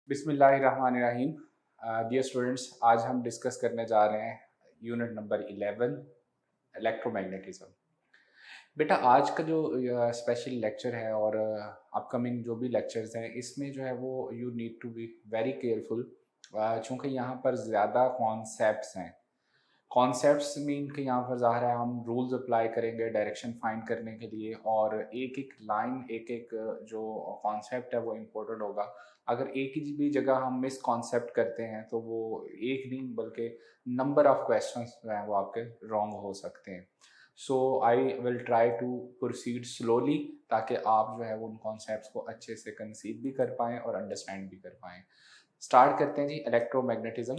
बिस्मिल्लाहिर्रहमानिर्रहीम। Dear students, आज हम डिस्कस करने जा रहे हैं यूनिट नंबर 11, इलेक्ट्रोमैग्नेटिज्म। बेटा, आज का जो स्पेशल लेक्चर है और अपकमिंग जो भी लेक्चर्स हैं, इसमें जो है वो you need to be very careful, चूँकि यहाँ पर ज़्यादा कॉन्सेप्ट्स हैं। कॉन्सेप्ट्स मीन कि यहाँ पर ज़ाहिर है हम रूल्स अप्लाई करेंगे डायरेक्शन फाइंड करने के लिए, और एक एक लाइन, एक एक जो कॉन्सेप्ट है वो इम्पोर्टेंट होगा। अगर एक ही भी जगह हम मिस कॉन्सेप्ट करते हैं तो वो एक नहीं बल्कि नंबर ऑफ क्वेश्चंस जो हैं वो आपके रॉन्ग हो सकते हैं। So I will try to proceed slowly, ताकि आप जो है वो उन कॉन्सेप्ट्स को अच्छे से कंसीव भी कर पाएँ और अंडरस्टैंड भी कर पाएँ। स्टार्ट करते हैं जी, इलेक्ट्रोमैग्नेटिज्म।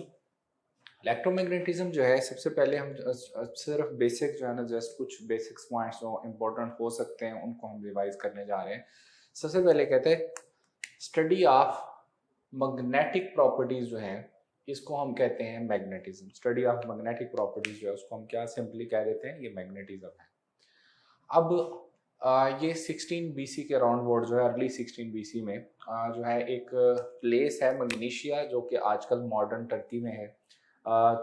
इलेक्ट्रोमैग्नेटिज्म जो है, सबसे पहले हम सिर्फ बेसिक जो है ना, जस्ट कुछ बेसिक्स पॉइंट्स जो इम्पोर्टेंट हो सकते हैं उनको हम रिवाइज करने जा रहे हैं। सबसे पहले कहते हैं स्टडी ऑफ मैग्नेटिक प्रॉपर्टीज जो है, इसको हम कहते हैं magnetism. Study of magnetic properties जो है उसको हम क्या सिंपली कह देते हैं, ये मैग्नेटिज्म है। अब ये 16 बीसी के अराउंड वर्ड जो है, अर्ली 16 बीसी में जो है एक प्लेस है मग्नीशिया, जो कि आजकल मॉडर्न टर्की में है।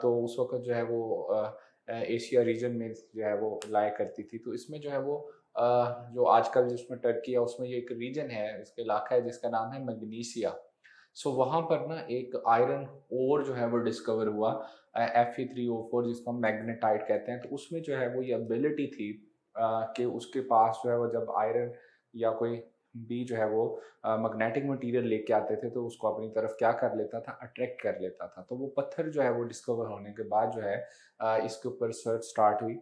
तो उस वक्त जो है वो एशिया रीजन में जो है वो लाया करती थी। तो इसमें जो है वो जो आजकल जिसमें टर्की है उसमें ये एक रीजन है, इसका इलाका है जिसका नाम है मग्नीशिया। सो वहाँ पर ना एक आयरन ओर जो है वो डिस्कवर हुआ, Fe3O4, जिसको हम मैग्नेटाइट कहते हैं। तो उसमें जो है वो ये एबिलिटी थी कि उसके पास जो है वो जब आयरन या कोई भी जो है वो मैग्नेटिक मटेरियल लेके आते थे तो उसको अपनी तरफ क्या कर लेता था, अट्रैक्ट कर लेता था। तो वो पत्थर जो है वो डिस्कवर होने के बाद जो है इसके ऊपर सर्च स्टार्ट हुई।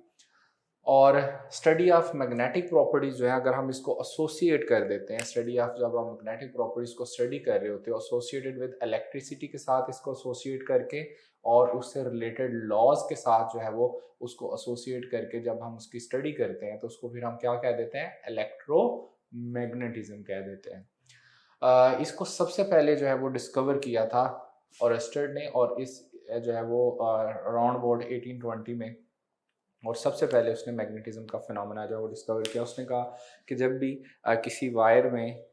और स्टडी ऑफ मैग्नेटिक प्रॉपर्टीज जो है, अगर हम इसको एसोसिएट कर देते हैं, स्टडी ऑफ, जब आप मैग्नेटिक प्रॉपर्टीज को स्टडी कर रहे होते हो एसोसिएटेड विद इलेक्ट्रिसिटी के साथ, इसको एसोसिएट करके और उससे रिलेटेड लॉज के साथ जो है वो उसको एसोसिएट करके जब हम उसकी स्टडी करते हैं तो उसको फिर हम क्या कह देते हैं, इलेक्ट्रोमैग्नेटिज्म कह देते हैं। इसको सबसे पहले जो है वो डिस्कवर किया था ऑरस्टेड ने, और इस जो है वो अराउंड अबाउट 1820 में। और सबसे पहले उसने मैग्नेटिज्म का फिनोमेना जो है वो डिस्कवर किया। उसने कहा कि जब भी किसी वायर में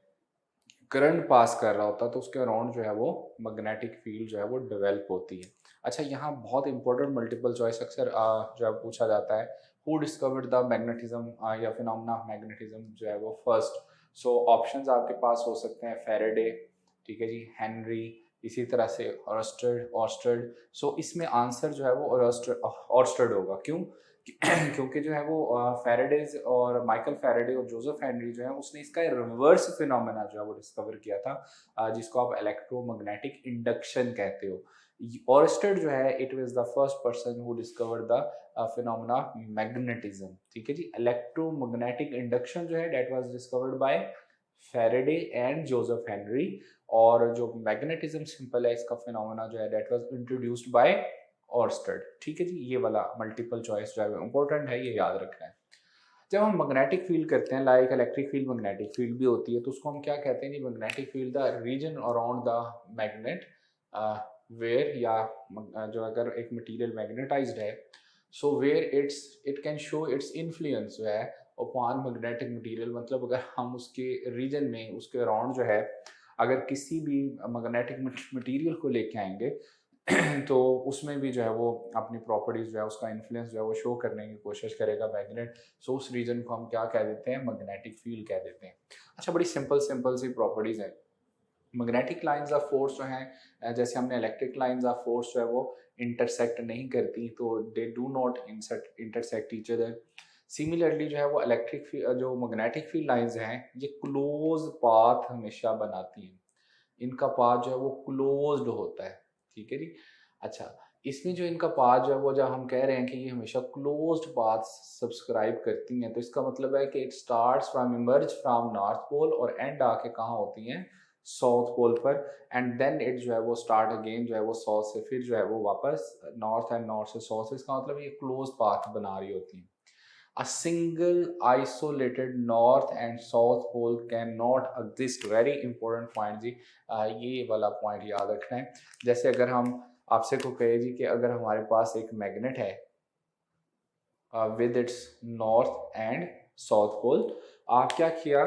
करंट पास कर रहा होता तो उसके अराउंड जो है वो मैग्नेटिक फील्ड जो है वो डेवलप होती है। अच्छा, यहाँ बहुत इंपॉर्टेंट मल्टीपल चॉइस अक्सर जो है पूछा जाता है, हु डिस्कवर्ड द मैग्नेटिज्म या फिनोमेना ऑफ मैग्नेटिज्म जो है वो फर्स्ट। सो ऑप्शंस आपके पास हो सकते हैं फैराडे, ठीक है जी, हेनरी, इसी तरह से ऑर्स्टेड ऑर्स्टेड। सो इसमें आंसर जो है वो ऑर्स्टेड होगा। क्यों? क्योंकि जो है वो फैराडेज और माइकल फैराडे और जोसेफ हेनरी जो है उसने इसका रिवर्स फिनोमेना जो है वो डिस्कवर किया था, जिसको आप इलेक्ट्रोमैग्नेटिक इंडक्शन कहते हो। ऑर्स्टेड जो है, it was the first person who discovered the phenomena of magnetism. ठीक है जी, इलेक्ट्रोमैग्नेटिक इंडक्शन जो है that was discovered by Faraday and Joseph Henry. और जो मैग्नेटिज्म सिंपल है, इसका फिनोमेना जो है that was introduced by Oersted. ठीक है जी, ये वाला मल्टीपल चॉइस जो है इंपॉर्टेंट है, ये याद रखना है। जब हम मैग्नेटिक फील्ड करते हैं, like electric field magnetic field भी होती है, तो उसको हम क्या कहते हैं, magnetic field the region around the magnet where, या जो अगर एक मटेरियल मैग्नेटाइज्ड है, so where it can show its influence जो है अपॉन मैग्नेटिक मटेरियल। मतलब अगर हम उसके रीजन में, उसके अराउंड जो है, अगर किसी भी मैग्नेटिक मटेरियल को लेके आएंगे तो उसमें भी जो है वो अपनी प्रॉपर्टीज जो है, उसका इन्फ्लुएंस जो है वो शो करने की कोशिश करेगा मैग्नेट। सो उस रीजन को हम क्या कह देते हैं, मैग्नेटिक फील्ड कह देते हैं। अच्छा, बड़ी सिंपल सिंपल सी प्रॉपर्टीज है। मैग्नेटिक लाइंस ऑफ फोर्स जो हैं, जैसे हमने इलेक्ट्रिक लाइंस ऑफ फोर्स जो है वो इंटरसेक्ट नहीं करती, तो they do not intersect each other. Similarly जो है वो जो मैग्नेटिक फील्ड लाइंस हैं, ये क्लोज पाथ हमेशा बनाती हैं। इनका पाथ जो है वो क्लोज्ड होता है। ठीक है जी। अच्छा, इसमें जो इनका पाथ जो है वो, जब हम कह रहे हैं कि ये हमेशा क्लोज्ड पाथ सब्सक्राइब करती हैं, तो इसका मतलब है कि it starts from emerge from north pole और एंड आके कहाँ होती हैं, साउथ पोल पर। एंड देन इट जो है वो स्टार्ट अगेन जो है वो साउथ से, फिर जो है वो वापस नॉर्थ, एंड नॉर्थ से साउथ। इसका मतलब ये क्लोज पाथ बना रही होती हैं। A single isolated north and south pole cannot exist. Very important point जी, ये वाला पॉइंट याद रखना है। जैसे अगर हम आपसे को कहे जी कि अगर हमारे पास एक मैग्नेट है with its north and south pole, आप क्या किया,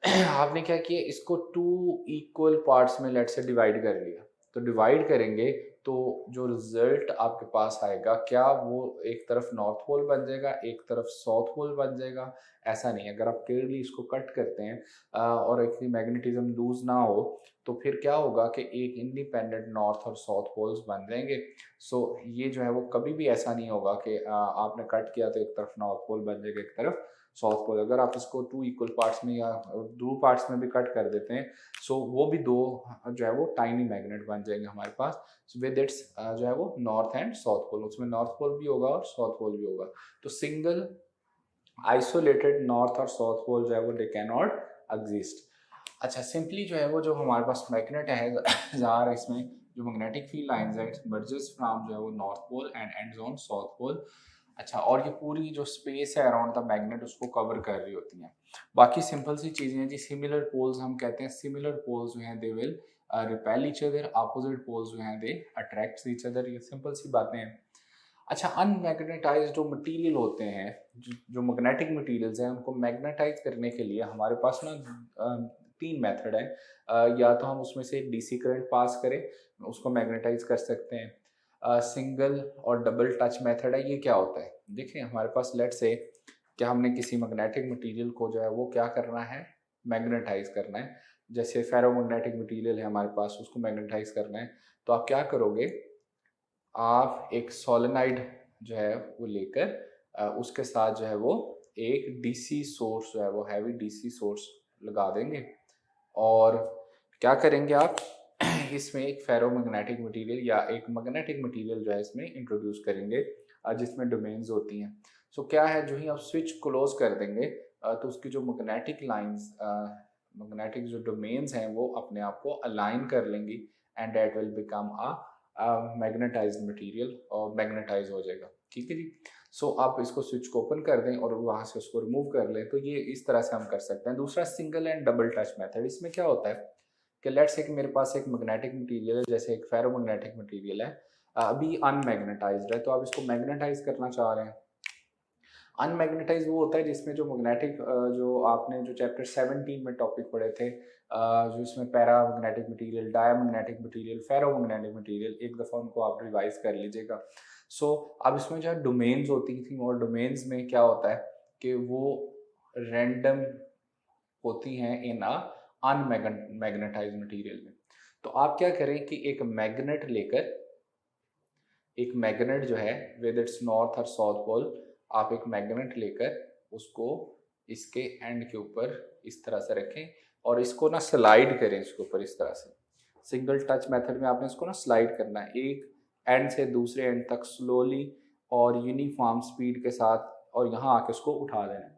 आपने क्या किया, इसको टू इक्वल पार्ट्स में लेट से डिवाइड कर लिया। तो डिवाइड करेंगे तो जो रिजल्ट आपके पास आएगा, क्या वो एक तरफ नॉर्थ पोल बन जाएगा, एक तरफ साउथ पोल बन जाएगा? ऐसा नहीं। अगर आप क्लियरली इसको कट करते हैं और एक मैग्नेटिज्म लूज ना हो, तो फिर क्या होगा कि एक इंडिपेंडेंट नॉर्थ और साउथ पोल्स बन जाएंगे। सो ये जो है वो कभी भी ऐसा नहीं होगा कि आपने कट किया तो एक तरफ नॉर्थ पोल बन जाएगा, एक तरफ साउथ पोल। अगर आप इसको टू इक्वल पार्ट्स में या दो पार्ट्स में भी कट कर देते हैं, सो वो भी दो जो है वो टाइनी मैग्नेट बन जाएंगे हमारे पास विद इट्स जो है वो नॉर्थ एंड साउथ पोल। उसमें नॉर्थ पोल भी होगा और साउथ पोल भी होगा। तो सिंगल आइसोलेटेड नॉर्थ और साउथ पोल जो है वो दे कैन नॉट एग्जिस्ट। अच्छा, सिंपली जो है वो जो हमारे पास मैग्नेट है जार, इसमें जो मैग्नेटिक फील्ड लाइंस है इट मर्जेस फ्रॉम जो है वो north pole and ends on south pole. अच्छा, और ये पूरी जो स्पेस है अराउंड द मैग्नेट उसको कवर कर रही होती हैं। बाकी सिंपल सी चीज़ें हैं जी। सिमिलर पोल्स हम कहते हैं, सिमिलर पोल्स जो हैं they will repel each other, opposite poles जो हैं दे अट्रैक्ट ईच अदर। ये सिंपल सी बातें हैं। अच्छा, अनमैग्नेटाइज्ड जो मटेरियल होते हैं, जो मैग्नेटिक मटेरियल्स हैं, उनको मैग्नेटाइज करने के लिए हमारे पास ना तीन मेथड है। या तो हम उसमें से डीसी करंट पास करें, उसको मैग्नेटाइज कर सकते हैं। सिंगल और डबल टच मेथड है। ये क्या होता है, देखिए हमारे पास लेट से कि हमने किसी मैग्नेटिक मटेरियल को जो है वो क्या करना है, मैग्नेटाइज करना है। जैसे फेरोमैग्नेटिक मटेरियल है हमारे पास, उसको मैग्नेटाइज करना है। तो आप क्या करोगे, आप एक सोलेनाइड जो है वो लेकर उसके साथ जो है वो एक डीसी सोर्स जो है वो हैवी डीसी सोर्स लगा देंगे। और क्या करेंगे आप इसमें एक फेरोमैग्नेटिक मटेरियल या एक मैग्नेटिक मटेरियल जो है इसमें इंट्रोड्यूस करेंगे जिसमें डोमेन्स होती हैं। सो क्या है, जो ही आप स्विच क्लोज कर देंगे तो उसकी जो मैग्नेटिक लाइंस, मैग्नेटिक जो डोमेन्स हैं वो अपने आप को अलाइन कर लेंगी and that will become magnetised material और मैग्नेटाइज हो जाएगा। ठीक है जी। सो आप इसको स्विच को ओपन कर दें और वहाँ से उसको रिमूव कर लें। तो ये इस तरह से हम कर सकते हैं। दूसरा single and double touch method. इसमें क्या होता है कि लेट्स से कि मेरे पास एक मैग्नेटिक मटेरियल है, जैसे एक फेरोमैग्नेटिक मटेरियल है, अभी अनमैग्नेटाइज्ड है, तो आप इसको मैग्नेटाइज करना चाह रहे हैं। अनमैग्नेटाइज वो होता है जिसमें जो मैग्नेटिक, जो आपने जो चैप्टर 17 में टॉपिक पढ़े थे, जो इसमें paramagnetic material, diamagnetic material, ferromagnetic material, एक दफ़ा उनको आप रिवाइज कर लीजिएगा। सो अब इसमें जो है डोमेन्स होती थी, और डोमेन्स में क्या होता है कि वो रैंडम होती हैं इन अनमैग्नेटाइज मटेरियल में। तो आप क्या करें कि एक मैग्नेट लेकर, एक मैग्नेट जो है विद इट्स नॉर्थ और साउथ पोल, आप एक मैग्नेट लेकर उसको इसके एंड के ऊपर इस तरह से रखें और इसको ना स्लाइड करें इसके ऊपर इस तरह से। सिंगल टच मेथड में आपने इसको ना स्लाइड करना है एक एंड से दूसरे एंड तक स्लोली और यूनिफॉर्म स्पीड के साथ, और यहाँ आके उसको उठा देना है।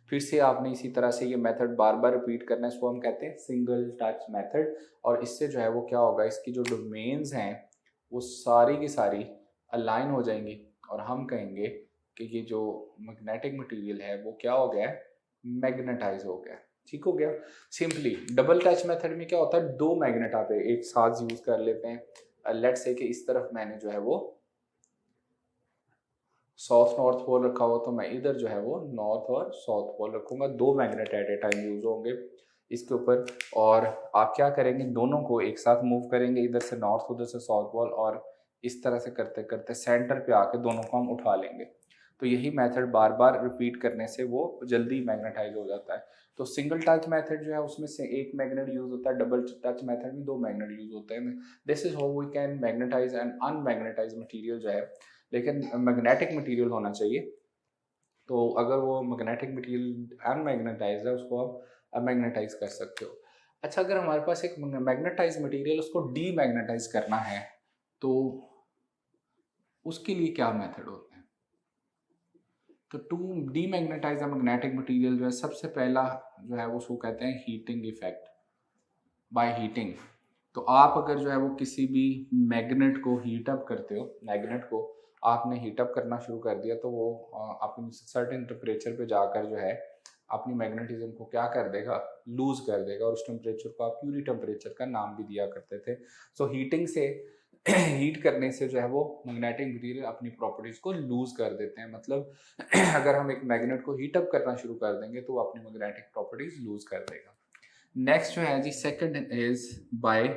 फिर से आपने इसी तरह से ये मेथड बार बार रिपीट करना है। इसको हम कहते हैं सिंगल टच मेथड। और इससे जो है वो क्या होगा, इसकी जो डोमेन्स हैं वो सारी की सारी अलाइन हो जाएंगी और हम कहेंगे कि ये जो मैग्नेटिक मटेरियल है वो क्या हो गया है, मैग्नेटाइज हो गया। ठीक हो गया। सिंपली डबल टच मेथड में क्या होता है, दो मैग्नेट आप एक साथ यूज कर लेते हैं। लेट्स से कि इस तरफ मैंने जो है वो साउथ नॉर्थ पोल रखा हो, तो मैं इधर जो है वो नॉर्थ और साउथ पोल रखूंगा। दो magnet at a time use होंगे इसके ऊपर। और आप क्या करेंगे, दोनों को एक साथ मूव करेंगे, इधर से नॉर्थ उधर से साउथ पोल, और इस तरह से करते करते सेंटर पे आके दोनों को हम उठा लेंगे। तो यही मेथड बार बार रिपीट करने से वो जल्दी मैग्नेटाइज हो जाता है। तो सिंगल टच मेथड जो है उसमें से एक मैग्नेट यूज होता है, डबल टच मेथड में दो मैग्नेट यूज होते हैं। This is how we can magnetize and unmagnetize material जो है। लेकिन मैग्नेटिक मटेरियल होना चाहिए। तो अगर वो मैग्नेटिक मटेरियल अनमैग्नेटाइज है उसको आप मैग्नेटाइज कर सकते हो। अच्छा, अगर हमारे पास एक मैग्नेटाइज मटेरियल उसको डीमैग्नेटाइज करना है तो उसके लिए क्या मेथड होते हैं? तो to demagnetize a magnetic material जो है, सबसे पहला जो है उसको कहते हैं हीटिंग इफेक्ट, बाय हीटिंग। तो आप अगर जो है वो किसी भी मैग्नेट को हीट अप करते हो, मैग्नेट को आपने हीट अप करना शुरू कर दिया, तो वो अपनी सर्टेन टेम्परेचर पे जाकर जो है अपनी मैग्नेटिज्म को क्या कर देगा, लूज कर देगा। और उस टेम्परेचर को आप प्यूरी टेम्परेचर का नाम भी दिया करते थे। सो हीटिंग से हीट करने से जो है वो मैग्नेटिक मटेरियल अपनी प्रॉपर्टीज को लूज कर देते हैं। मतलब अगर हम एक मैग्नेट को हीट अप करना शुरू कर देंगे तो वो अपनी मैग्नेटिक प्रॉपर्टीज लूज कर देगा। नेक्स्ट जो है जी second is by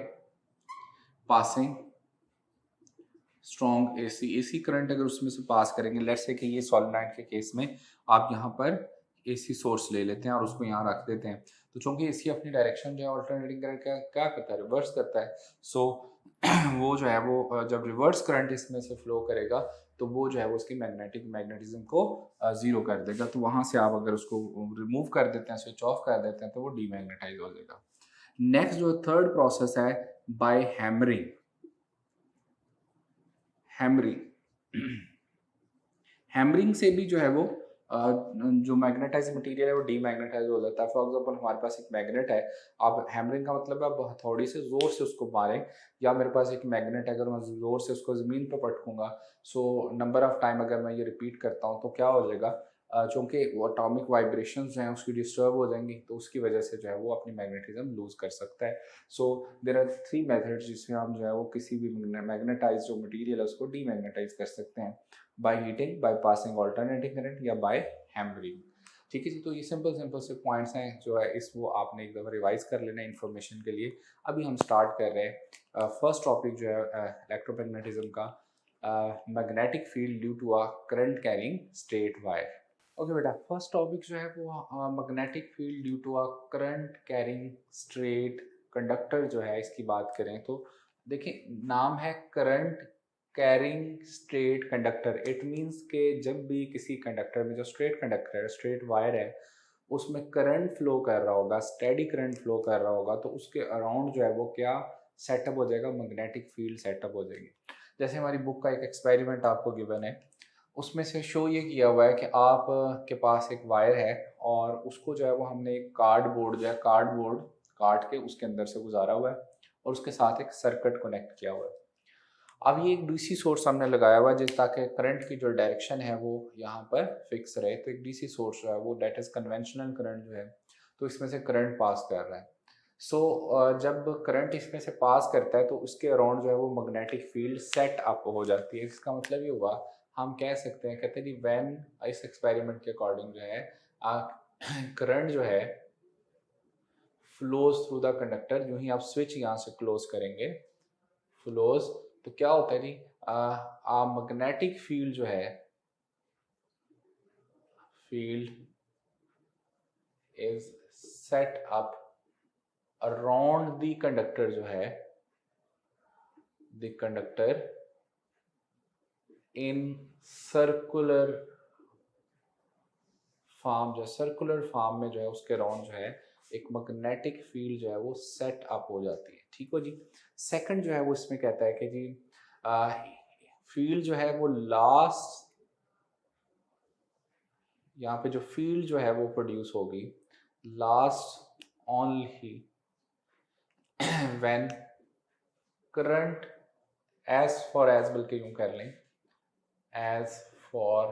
passing strong AC current अगर उसमें से पास करेंगे, लेट्स से कि ये सोलेनोइड के केस में आप यहाँ पर एसी सोर्स ले लेते हैं और उसको यहाँ रख देते हैं, तो चूंकि एसी अपनी डायरेक्शन जो है ऑल्टरनेटिंग करंट क्या करता है, रिवर्स करता है। सो वो जो है वो जब रिवर्स करंट इसमें से फ्लो करेगा तो वो जो है वो उसकी मैग्नेटिज्म को जीरो कर देगा। तो वहां से आप अगर उसको रिमूव कर देते हैं, स्विच ऑफ कर देते हैं, तो वो डीमैग्नेटाइज हो जाएगा। नेक्स्ट जो थर्ड प्रोसेस है बाय हैमरिंग। हैमरिंग से भी जो है वो जो मैग्नेटाइज मटेरियल है वो डीमैग्नेटाइज हो जाता है। फॉर एग्जांपल हमारे पास एक मैग्नेट है, आप हैमरिंग का मतलब है आप हथौड़ी से जोर से उसको मारें, या मेरे पास एक मैग्नेट है, अगर मैं जोर से उसको ज़मीन पर पटकूंगा, सो नंबर ऑफ टाइम अगर मैं ये रिपीट करता हूँ तो क्या हो जाएगा, चूँकि वो एटॉमिक वाइब्रेशन जो हैं उसकी डिस्टर्ब हो जाएंगी, तो उसकी वजह से जो है वो अपनी मैग्नेटिज्म लूज कर सकता है। सो देयर आर 3 मेथड्स जिसमें हम जो है वो किसी भी मैग्नेटाइज जो मटेरियल है उसको डीमैग्नेटाइज कर सकते हैं, by heating, by passing alternating current, या बाय हैमरिंग। ठीक है जी, तो ये सिंपल से पॉइंट्स हैं जो है इस वो आपने एक दफ़ा रिवाइज कर लेना इन्फॉर्मेशन के लिए। अभी हम स्टार्ट कर रहे हैं फर्स्ट टॉपिक जो है इलेक्ट्रोमैग्नेटिज्म का, magnetic field due to a current carrying straight wire. Okay बेटा, फर्स्ट टॉपिक जो है वो magnetic field due to a current carrying straight conductor जो है इसकी बात करें तो देखिए नाम है current carrying straight conductor. It means के जब भी किसी कंडक्टर में जो स्ट्रेट कंडक्टर है, स्ट्रेट वायर है, उसमें करंट फ्लो कर रहा होगा, स्टेडी करंट फ्लो कर रहा होगा, तो उसके अराउंड जो है वो क्या सेटअप हो जाएगा, मैग्नेटिक फील्ड सेटअप हो जाएगी। जैसे हमारी बुक का एक एक्सपेरिमेंट आपको गिवन है, उसमें से शो ये किया हुआ है कि आप के पास एक वायर है और उसको जो है वो हमने एक कार्डबोर्ड जो है कार्डबोर्ड काट के उसके अंदर से गुजारा हुआ है और उसके साथ एक सर्किट कनेक्ट किया हुआ है। अब ये एक डीसी सोर्स हमने लगाया हुआ है जिस ताकि करंट की जो डायरेक्शन है वो यहाँ पर फिक्स रहे। तो एक डीसी सोर्स जो है वो डेट इज कन्वेंशनल करंट जो है, तो इसमें से करंट पास कर रहा है। सो जब करंट इसमें से पास करता है तो उसके अराउंड जो है वो मैग्नेटिक फील्ड सेट अप हो जाती है। इसका मतलब ये हुआ, हम कह सकते हैं, कहते हैं जी व्हेन इस एक्सपेरिमेंट के अकॉर्डिंग जो है करंट जो है फ्लोज थ्रू द कंडक्टर, जो ही आप स्विच यहाँ से क्लोज करेंगे फ्लोज, तो क्या होता है जी मैग्नेटिक फील्ड जो है field is set up around the conductor जो है the conductor in circular form. जो सर्कुलर फॉर्म में जो है उसके अराउंड जो है एक मैग्नेटिक फील्ड जो है वो सेट अप हो जाती है। ठीक हो जी। सेकंड जो है वो इसमें कहता है कि जी फील्ड जो है वो लास्ट, यहाँ पे जो फील्ड जो है वो प्रोड्यूस होगी last only when current as far as, बल्कि यूं कर लें as far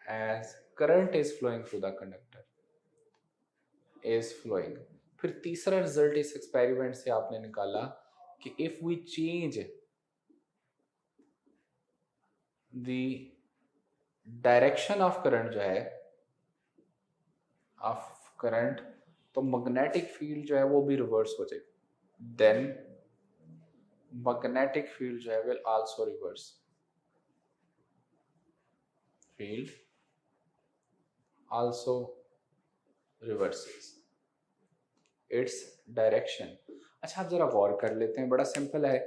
as current is flowing through the conductor is flowing. फिर तीसरा रिजल्ट इस एक्सपेरिमेंट से आपने निकाला कि if we change the direction of current जो है ऑफ करंट, तो मैग्नेटिक फील्ड जो है वो भी रिवर्स हो जाएगी। देन मैग्नेटिक फील्ड जो है will also reverse, field also reverses its direction. अच्छा आप जरा गौर कर लेते हैं, बड़ा सिंपल है।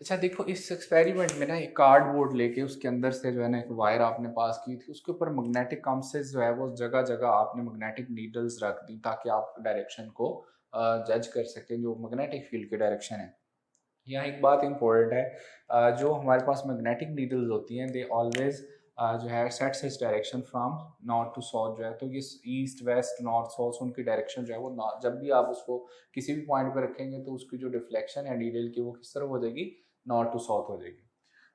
अच्छा देखो इस एक्सपेरिमेंट में ना एक कार्डबोर्ड लेके उसके अंदर से जो है ना एक वायर आपने पास की थी, उसके ऊपर मैग्नेटिक कॉम्सेस जो है वो जगह जगह आपने मैग्नेटिक नीडल्स रख दी ताकि आप डायरेक्शन को जज कर सकें, जो मैग्नेटिक फील्ड की डायरेक्शन है। यहाँ एक बात इम्पोर्टेंट है, जो हमारे पास मैग्नेटिक नीडल्स होती हैं दे ऑलवेज जो है sets its direction from north to south जो है, तो ये ईस्ट वेस्ट नॉर्थ साउथ उनकी डायरेक्शन जो है वो जब भी आप उसको किसी भी पॉइंट पर रखेंगे तो उसकी जो डिफ्लेक्शन है नीडल की वो किस तरफ हो जाएगी, नॉर्थ टू साउथ हो जाएगी।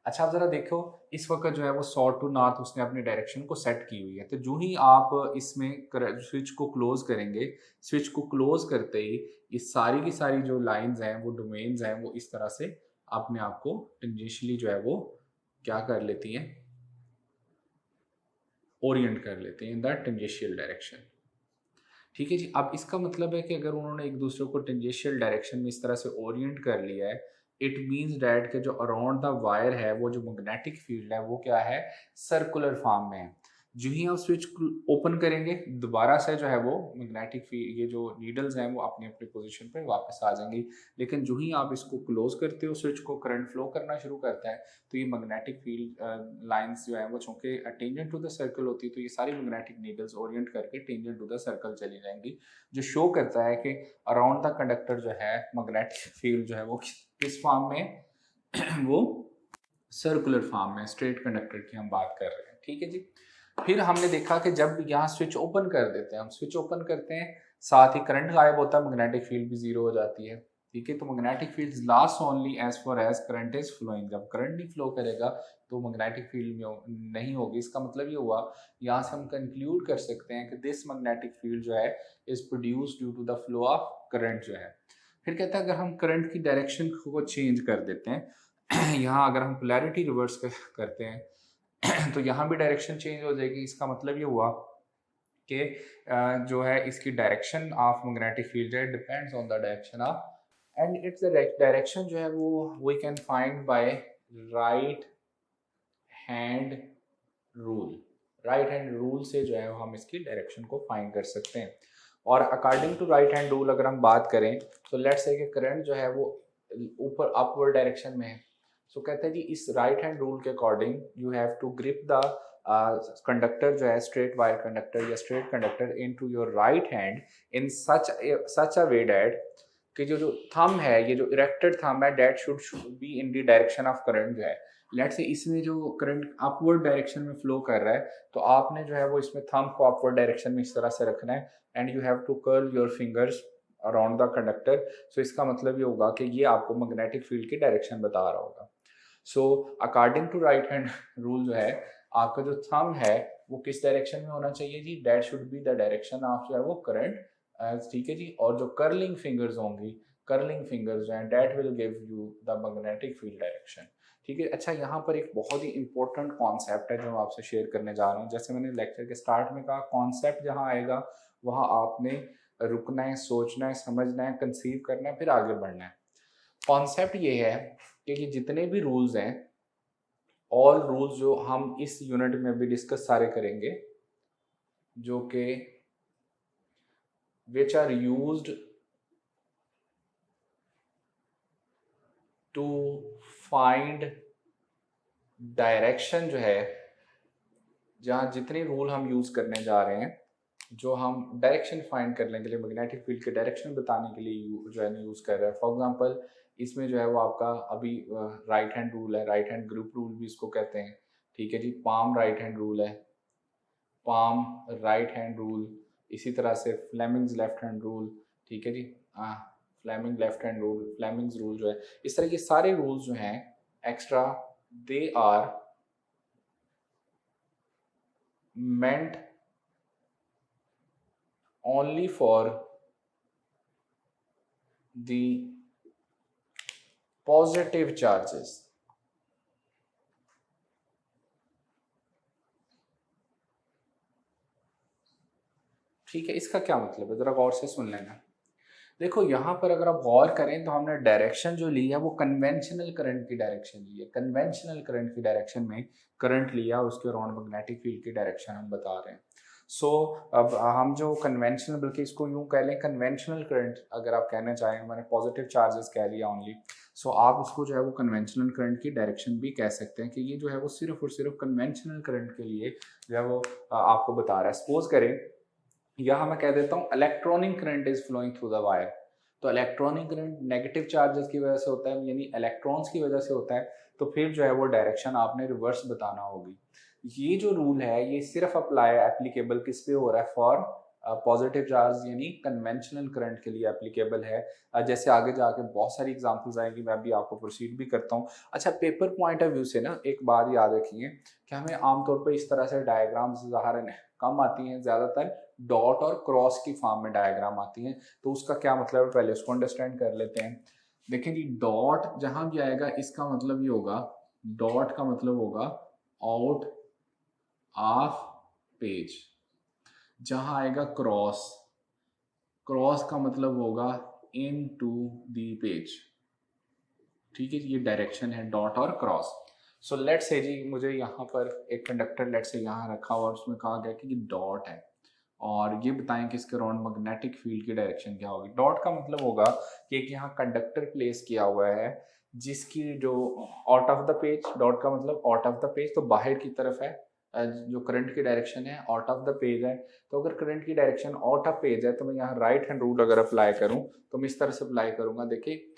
अच्छा आप जरा देखो इस वक्त जो है वो साउथ टू नॉर्थ उसने अपनी डायरेक्शन को सेट की हुई है, तो जो ही आप इसमें स्विच को क्लोज करेंगे, स्विच को क्लोज करते ही ये सारी की सारी जो लाइंस हैं वो डोमेन्स हैं वो इस तरह से अपने आप को टेंजेंशियली जो है वो क्या कर लेती हैं, ओरिएंट कर लेते हैं इन द टेंजेंशियल डायरेक्शन। ठीक है जी। अब इसका मतलब है कि अगर उन्होंने एक दूसरे को टेंजेंशियल डायरेक्शन में इस तरह से ओरिएंट कर लिया है, इट मीन्स डैट के जो अराउंड द वायर है वो जो मैग्नेटिक फील्ड है वो क्या है, सर्कुलर फॉर्म में है। जो ही आप स्विच ओपन करेंगे दोबारा से जो है वो मैग्नेटिक फील्ड, ये जो नीडल्स हैं वो अपनी अपनी पोजीशन पे वापस आ जाएंगी। लेकिन जो ही आप इसको क्लोज करते हो, स्विच को, करंट फ्लो करना शुरू करता है, तो ये मैग्नेटिक फील्ड लाइंस जो है वो चूंकि टेंजेंट टू द सर्कल होती है, तो ये सारी मैग्नेटिक नीडल्स ओरिएंट करके टेंजेंट टू द सर्कल चली जाएंगी, जो शो करता है कि अराउंड द कंडक्टर जो है मैग्नेटिक फील्ड जो है वो किस फॉर्म में वो सर्कुलर फॉर्म में, स्ट्रेट कंडक्टर की हम बात कर रहे हैं। ठीक है जी। फिर हमने देखा कि जब यहाँ स्विच ओपन कर देते हैं, हम स्विच ओपन करते हैं, साथ ही करंट गायब होता है, मैग्नेटिक फील्ड भी जीरो हो जाती है। ठीक है, तो magnetic field last only as far as current is flowing. जब करंट नहीं फ्लो करेगा तो मैग्नेटिक फील्ड में नहीं होगी। इसका मतलब ये हुआ, यहाँ से हम कंक्लूड कर सकते हैं कि दिस मैग्नेटिक फील्ड जो है is produce due to the flow of current जो है। फिर कहता है अगर हम करंट की डायरेक्शन को चेंज कर देते हैं यहाँ अगर हम पोलैरिटी रिवर्स करते हैं तो यहाँ भी डायरेक्शन चेंज हो जाएगी। इसका मतलब ये हुआ कि जो है इसकी डायरेक्शन ऑफ मैग्नेटिक फील्ड है depends on the direction of, and it's the direction जो है वो we can find by right hand rule. Right hand rule से जो है हम इसकी डायरेक्शन को फाइंड कर सकते हैं। और according to right hand rule अगर हम बात करें तो लेट्स से कि करंट जो है वो ऊपर अपवर्ड डायरेक्शन में है। सो कहते हैं जी इस राइट हैंड रूल के according you have to grip the conductor जो है, स्ट्रेट वायर कंडक्टर या straight conductor into your right hand in such a way that कि जो थंब है, ये जो इरेक्टेड थंब है, that should be in the direction of current जो है। लेट्स से इसमें जो करंट अपवर्ड डायरेक्शन में फ्लो कर रहा है, तो आपने जो है वो इसमें थंब को अपवर्ड डायरेक्शन में इस तरह से रखना है, and you have to curl your fingers around the conductor. So इसका मतलब ये होगा कि ये आपको मैग्नेटिक फील्ड की डायरेक्शन बता रहा होगा। So according to right hand rule जो है, आपका जो थंब है वो किस डायरेक्शन में होना चाहिए जी, that should be the direction of जो है वो करंट। ठीक है जी। और जो कर्लिंग फिंगर्स होंगी, कर्लिंग फिंगर्स जो हैं, that will give you the magnetic field direction. ठीक है। अच्छा, यहाँ पर एक बहुत ही इंपॉर्टेंट कॉन्सेप्ट है जो मैं आपसे शेयर करने जा रहा हूँ। जैसे मैंने लेक्चर के स्टार्ट में कहा, कॉन्सेप्ट जहाँ आएगा वहाँ आपने रुकना है, सोचना है, समझना है, कंसीव करना है, फिर आगे बढ़ना है। कॉन्सेप्ट ये है कि ये जितने भी रूल्स हैं, ऑल रूल्स जो हम इस यूनिट में भी डिस्कस सारे करेंगे, जो कि which are used to find direction जो है, जहाँ जितने रूल हम यूज करने जा रहे हैं, जो हम डायरेक्शन फाइंड करने के लिए, मैग्नेटिक फील्ड के डायरेक्शन बताने के लिए जो है यूज कर रहे हैं। फॉर एग्जांपल इसमें जो है वो आपका अभी राइट हैंड रूल है, राइट हैंड ग्रुप रूल भी इसको कहते हैं। ठीक है जी। पाम राइट हैंड रूल है, पाम राइट हैंड रूल। इसी तरह से फ्लेमिंग्स लेफ्ट हैंड रूल। ठीक है जी। Fleming left hand rule, Fleming's rule जो है, इस तरह के सारे रूल्स जो हैं extra, they are meant only for the positive charges। ठीक है, इसका क्या मतलब है, जरा गौर से सुन लेना। देखो यहाँ पर अगर आप गौर करें तो हमने डायरेक्शन जो ली है वो कन्वेंशनल करंट की डायरेक्शन ली है। कन्वेंशनल करंट की डायरेक्शन में करंट लिया, उसके अराउंड मैग्नेटिक फील्ड की डायरेक्शन हम बता रहे हैं। सो अब हम जो कन्वेंशनल, बल्कि इसको यूं कह लें कन्वेंशनल करंट अगर आप कहना चाहें, मैंने पॉजिटिव चार्जेस कह लिया ओनली, सो आप उसको जो है वो कन्वेंशनल करंट की डायरेक्शन भी कह सकते हैं कि ये जो है वो सिर्फ और सिर्फ कन्वेंशनल करंट के लिए जो है वो आपको बता रहा है। सपोज करें यहाँ मैं कह देता हूँ electronic current is flowing through the wire, तो इलेक्ट्रॉनिक करंट नेगेटिव चार्जेस की वजह से होता है, यानी इलेक्ट्रॉन्स की वजह से होता है, तो फिर जो है वो डायरेक्शन आपने रिवर्स बताना होगी। ये जो रूल है ये सिर्फ अप्लाई एप्लीकेबल किस पे हो रहा है, फॉर पॉजिटिव चार्ज यानी कन्वेंशनल करंट के लिए एप्लीकेबल है। जैसे आगे जाके बहुत सारी एग्जांपल्स आएंगी, मैं भी आपको प्रोसीड भी करता हूँ। अच्छा, पेपर पॉइंट ऑफ व्यू से ना एक बात याद रखिए कि हमें आमतौर पर इस तरह से डायग्राम्स ज़ाहिर कम आती हैं, ज़्यादातर डॉट और क्रॉस की फॉर्म में डायग्राम आती हैं। तो उसका क्या मतलब है, पहले उसको अंडरस्टैंड कर लेते हैं। देखें जी, डॉट जहां भी आएगा इसका मतलब ये होगा, डॉट का मतलब होगा आउट ऑफ पेज। जहां आएगा क्रॉस, क्रॉस का मतलब होगा इन टू दी पेज, ठीक है। ये डायरेक्शन है डॉट और क्रॉस। सो लेट्स से जी मुझे यहाँ पर एक कंडक्टर लेट्स से यहाँ रखा हुआ और उसमें कहा गया कि डाट है और ये बताएं कि इसके अराउंड मैग्नेटिक फील्ड की डायरेक्शन क्या होगी। डॉट का मतलब होगा कि एक यहाँ कंडक्टर प्लेस किया हुआ है जिसकी जो out of the page, dot का मतलब आउट ऑफ द पेज तो बाहर की तरफ है, जो करंट की डायरेक्शन है आउट ऑफ द पेज है। तो अगर करंट की डायरेक्शन आउट ऑफ पेज है तो मैं यहाँ राइट हैंड रूल अगर अप्लाई करूँ तो मैं इस तरह से अप्लाई करूंगा। देखिए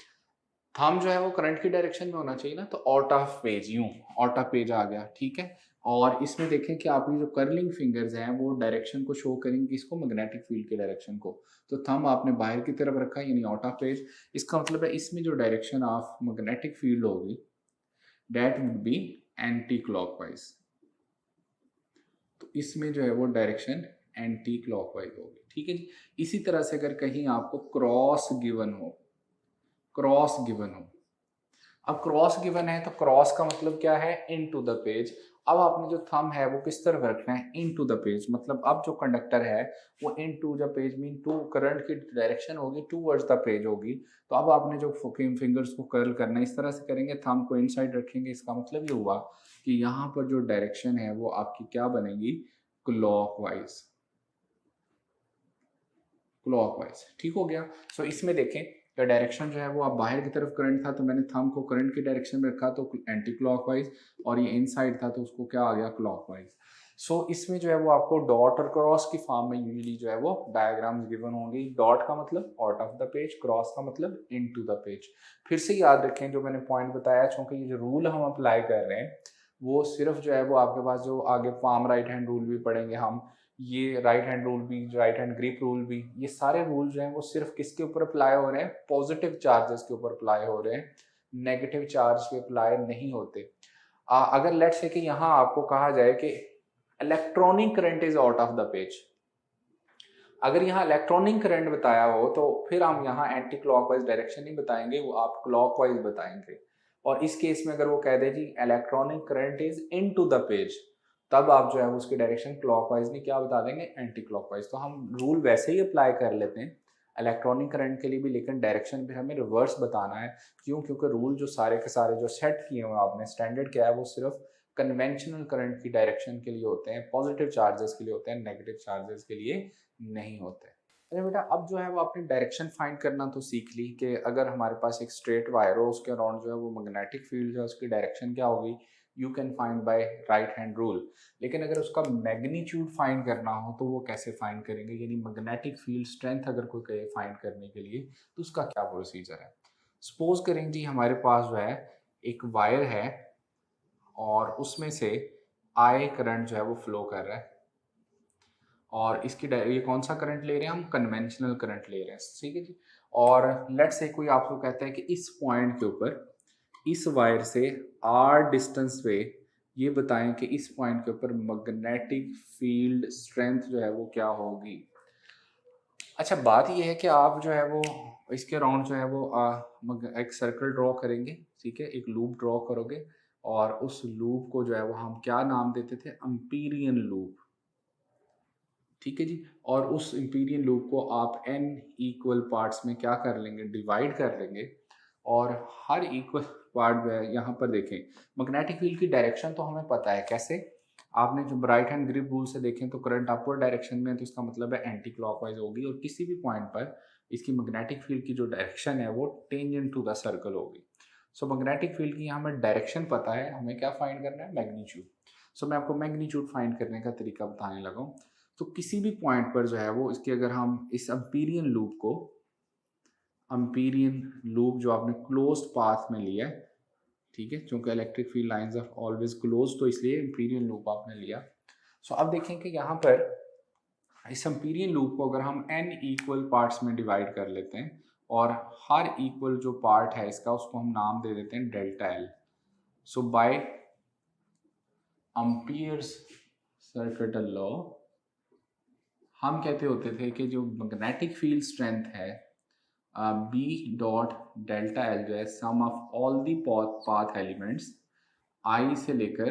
थंब जो है वो करंट की डायरेक्शन में होना चाहिए ना, तो आउट ऑफ पेज, यूं आउट ऑफ पेज आ गया, ठीक है। और इसमें देखें कि आपकी जो कर्लिंग फिंगर्स हैं वो डायरेक्शन को शो करेंगे, इसको मैग्नेटिक फील्ड की डायरेक्शन को। तो थंब आपने बाहर की तरफ रखा यानी आउट ऑफ पेज, इसका मतलब है इसमें जो डायरेक्शन ऑफ मैग्नेटिक फील्ड होगी that would be anti clockwise. तो इसमें जो है वो डायरेक्शन एंटी क्लॉकवाइज होगी, ठीक है जी। इसी तरह से अगर कहीं आपको क्रॉस गिवन हो, क्रॉस गिवन हो, अब क्रॉस गिवन है तो क्रॉस का मतलब क्या है, इन टू द पेज। अब आपने जो थंब है वो किस तरफ रखना है, इन टू द पेज, मतलब अब जो कंडक्टर है वो into the page mean to current की डायरेक्शन होगी टूवर्ड्स द पेज होगी। तो अब आपने जो फिंगर्स को कर्ल करना है इस तरह से करेंगे, थंब को इनसाइड रखेंगे। इसका मतलब ये हुआ कि यहाँ पर जो डायरेक्शन है वो आपकी क्या बनेगी, क्लॉकवाइज, क्लॉकवाइज, ठीक हो गया। सो इसमें देखें तो डायरेक्शन जो है वो आप बाहर की तरफ करंट था तो मैंने थंब को करंट की डायरेक्शन में रखा तो एंटी क्लॉकवाइज, और ये इनसाइड था तो उसको क्या आ गया, क्लॉकवाइज। सो इसमें जो है वो आपको डॉट और क्रॉस की फॉर्म में यूजुअली जो है वो डायग्राम्स गिवन होंगी। डॉट का मतलब out of the page, cross का मतलब इन टू द पेज। फिर से याद रखें जो मैंने पॉइंट बताया, चूंकि ये जो रूल हम अप्लाई कर रहे हैं वो सिर्फ जो है वो आपके पास जो आगे पाम राइट हैंड रूल भी पढ़ेंगे हम, ये राइट हैंड रूल भी, राइट हैंड ग्रिप रूल भी, ये सारे रूल जो हैं वो सिर्फ किसके ऊपर अप्लाई हो रहे हैं, पॉजिटिव चार्जेस के ऊपर अप्लाई हो रहे हैं, नेगेटिव चार्ज पे अप्लाई नहीं होते। अगर लेट्स से कि यहाँ आपको कहा जाए कि electronic current is out of the page, अगर यहाँ इलेक्ट्रॉनिक करंट बताया हो तो फिर हम यहाँ एंटी क्लॉकवाइज डायरेक्शन नहीं बताएंगे, वो आप क्लॉकवाइज बताएंगे। और इस केस में अगर वो कह दे जी electronic current is into the page, तब आप जो है उसकी डायरेक्शन क्लॉकवाइज नहीं क्या बता देंगे, एंटी क्लॉकवाइज। तो हम रूल वैसे ही अप्लाई कर लेते हैं इलेक्ट्रॉनिक करंट के लिए भी, लेकिन डायरेक्शन भी हमें रिवर्स बताना है। क्यों, क्योंकि रूल जो सारे के सारे जो सेट किए हुए आपने स्टैंडर्ड क्या है वो सिर्फ कन्वेंशनल करंट की डायरेक्शन के लिए होते हैं, पॉजिटिव चार्जेस के लिए होते हैं, नेगेटिव चार्जेस के लिए नहीं होते। अरे बेटा अब जो है वो आपने डायरेक्शन फाइंड करना तो सीख ली कि अगर हमारे पास एक स्ट्रेट वायर हो उसके अराउंड जो है वो मैग्नेटिक फील्ड जो है उसकी डायरेक्शन क्या होगी, you can find by right hand rule. लेकिन अगर उसका मैग्नीट्यूड फाइंड करना हो तो वो कैसे फाइंड करेंगे, यानी मैग्नेटिक फील्ड स्ट्रेंथ अगर कोई कहे फाइंड करने के लिए तो उसका क्या प्रोसीजर है। सपोज करें जी हमारे पास जो है एक वायर है और उसमें से आई करंट जो है वो फ्लो कर रहा है, और इसकी ये कौन सा करंट ले रहे हैं हम, कन्वेंशनल करंट ले रहे हैं, ठीक है जी। और लेट्स से कोई आपको कहता है कि इस पॉइंट के ऊपर इस वायर से आर डिस्टेंस पे ये बताएं कि इस पॉइंट के ऊपर मैग्नेटिक फील्ड स्ट्रेंथ जो है वो क्या होगी। अच्छा बात ये है कि आप जो है वो इसके अराउंड जो है वो एक सर्कल ड्रॉ करेंगे, ठीक है, एक लूप ड्रॉ करोगे और उस लूप को जो है वो हम क्या नाम देते थे, एम्पीरियन लूप, ठीक है जी। और उस एम्पीरियन लूप को आप n इक्वल पार्ट्स में क्या कर लेंगे, डिवाइड कर लेंगे, और हर इक्वल पार्ट में यहाँ पर देखें मैग्नेटिक फील्ड की डायरेक्शन तो हमें पता है कैसे, आपने जो राइट हैंड ग्रिप रूल से देखें तो करंट अपवर्ड डायरेक्शन में है तो इसका मतलब है एंटी क्लॉकवाइज होगी, और किसी भी पॉइंट पर इसकी मैग्नेटिक फील्ड की जो डायरेक्शन है वो टेंजेंट टू द सर्कल होगी। सो मैग्नेटिक फील्ड की हमें डायरेक्शन पता है, हमें क्या फाइंड करना है, मैग्नीट्यूड। सो मैं आपको मैग्नीट्यूड फाइंड करने का तरीका बताने लगा हूँ। तो किसी भी पॉइंट पर जो है वो इसके अगर हम इस एम्पीरियन लूप को, एम्पीरियन लूप जो आपने क्लोज्ड पाथ में लिया है, ठीक है, क्योंकि electric field lines are always close तो इसलिए एम्पीरियन लूप आपने लिया। सो अब देखें कि यहाँ पर इस एम्पीरियन लूप को अगर हम n इक्वल पार्ट्स में डिवाइड कर लेते हैं और हर इक्वल जो पार्ट है इसका उसको हम नाम दे देते हैं delta L. So by Ampere's circuital law हम कहते होते थे कि जो मैग्नेटिक फील्ड स्ट्रेंथ है बी डॉट डेल्टा एल जो है sum of all the path elements I से लेकर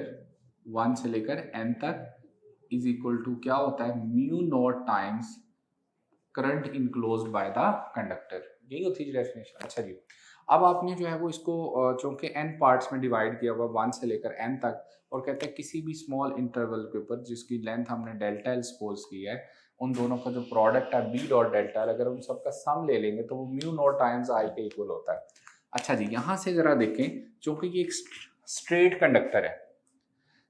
1 से लेकर n तक इज इक्वल टू क्या होता है, mu naught times current enclosed by the conductor, यही होती है डेफिनेशन। अच्छा जी, अब आपने जो है वो इसको चूंकि n पार्ट्स में डिवाइड किया हुआ 1 से लेकर n तक, और कहते हैं किसी भी स्मॉल इंटरवल के ऊपर जिसकी लेंथ हमने डेल्टा एल सपोज की है, उन दोनों का जो प्रोडक्ट है बी डॉट डेल्टा एल, अगर उन सबका सम ले लेंगे तो वो म्यू नॉट टाइम्स आई के इक्वल होता है। अच्छा जी, यहाँ से जरा देखें, चूंकि ये एक स्ट्रेट कंडक्टर है,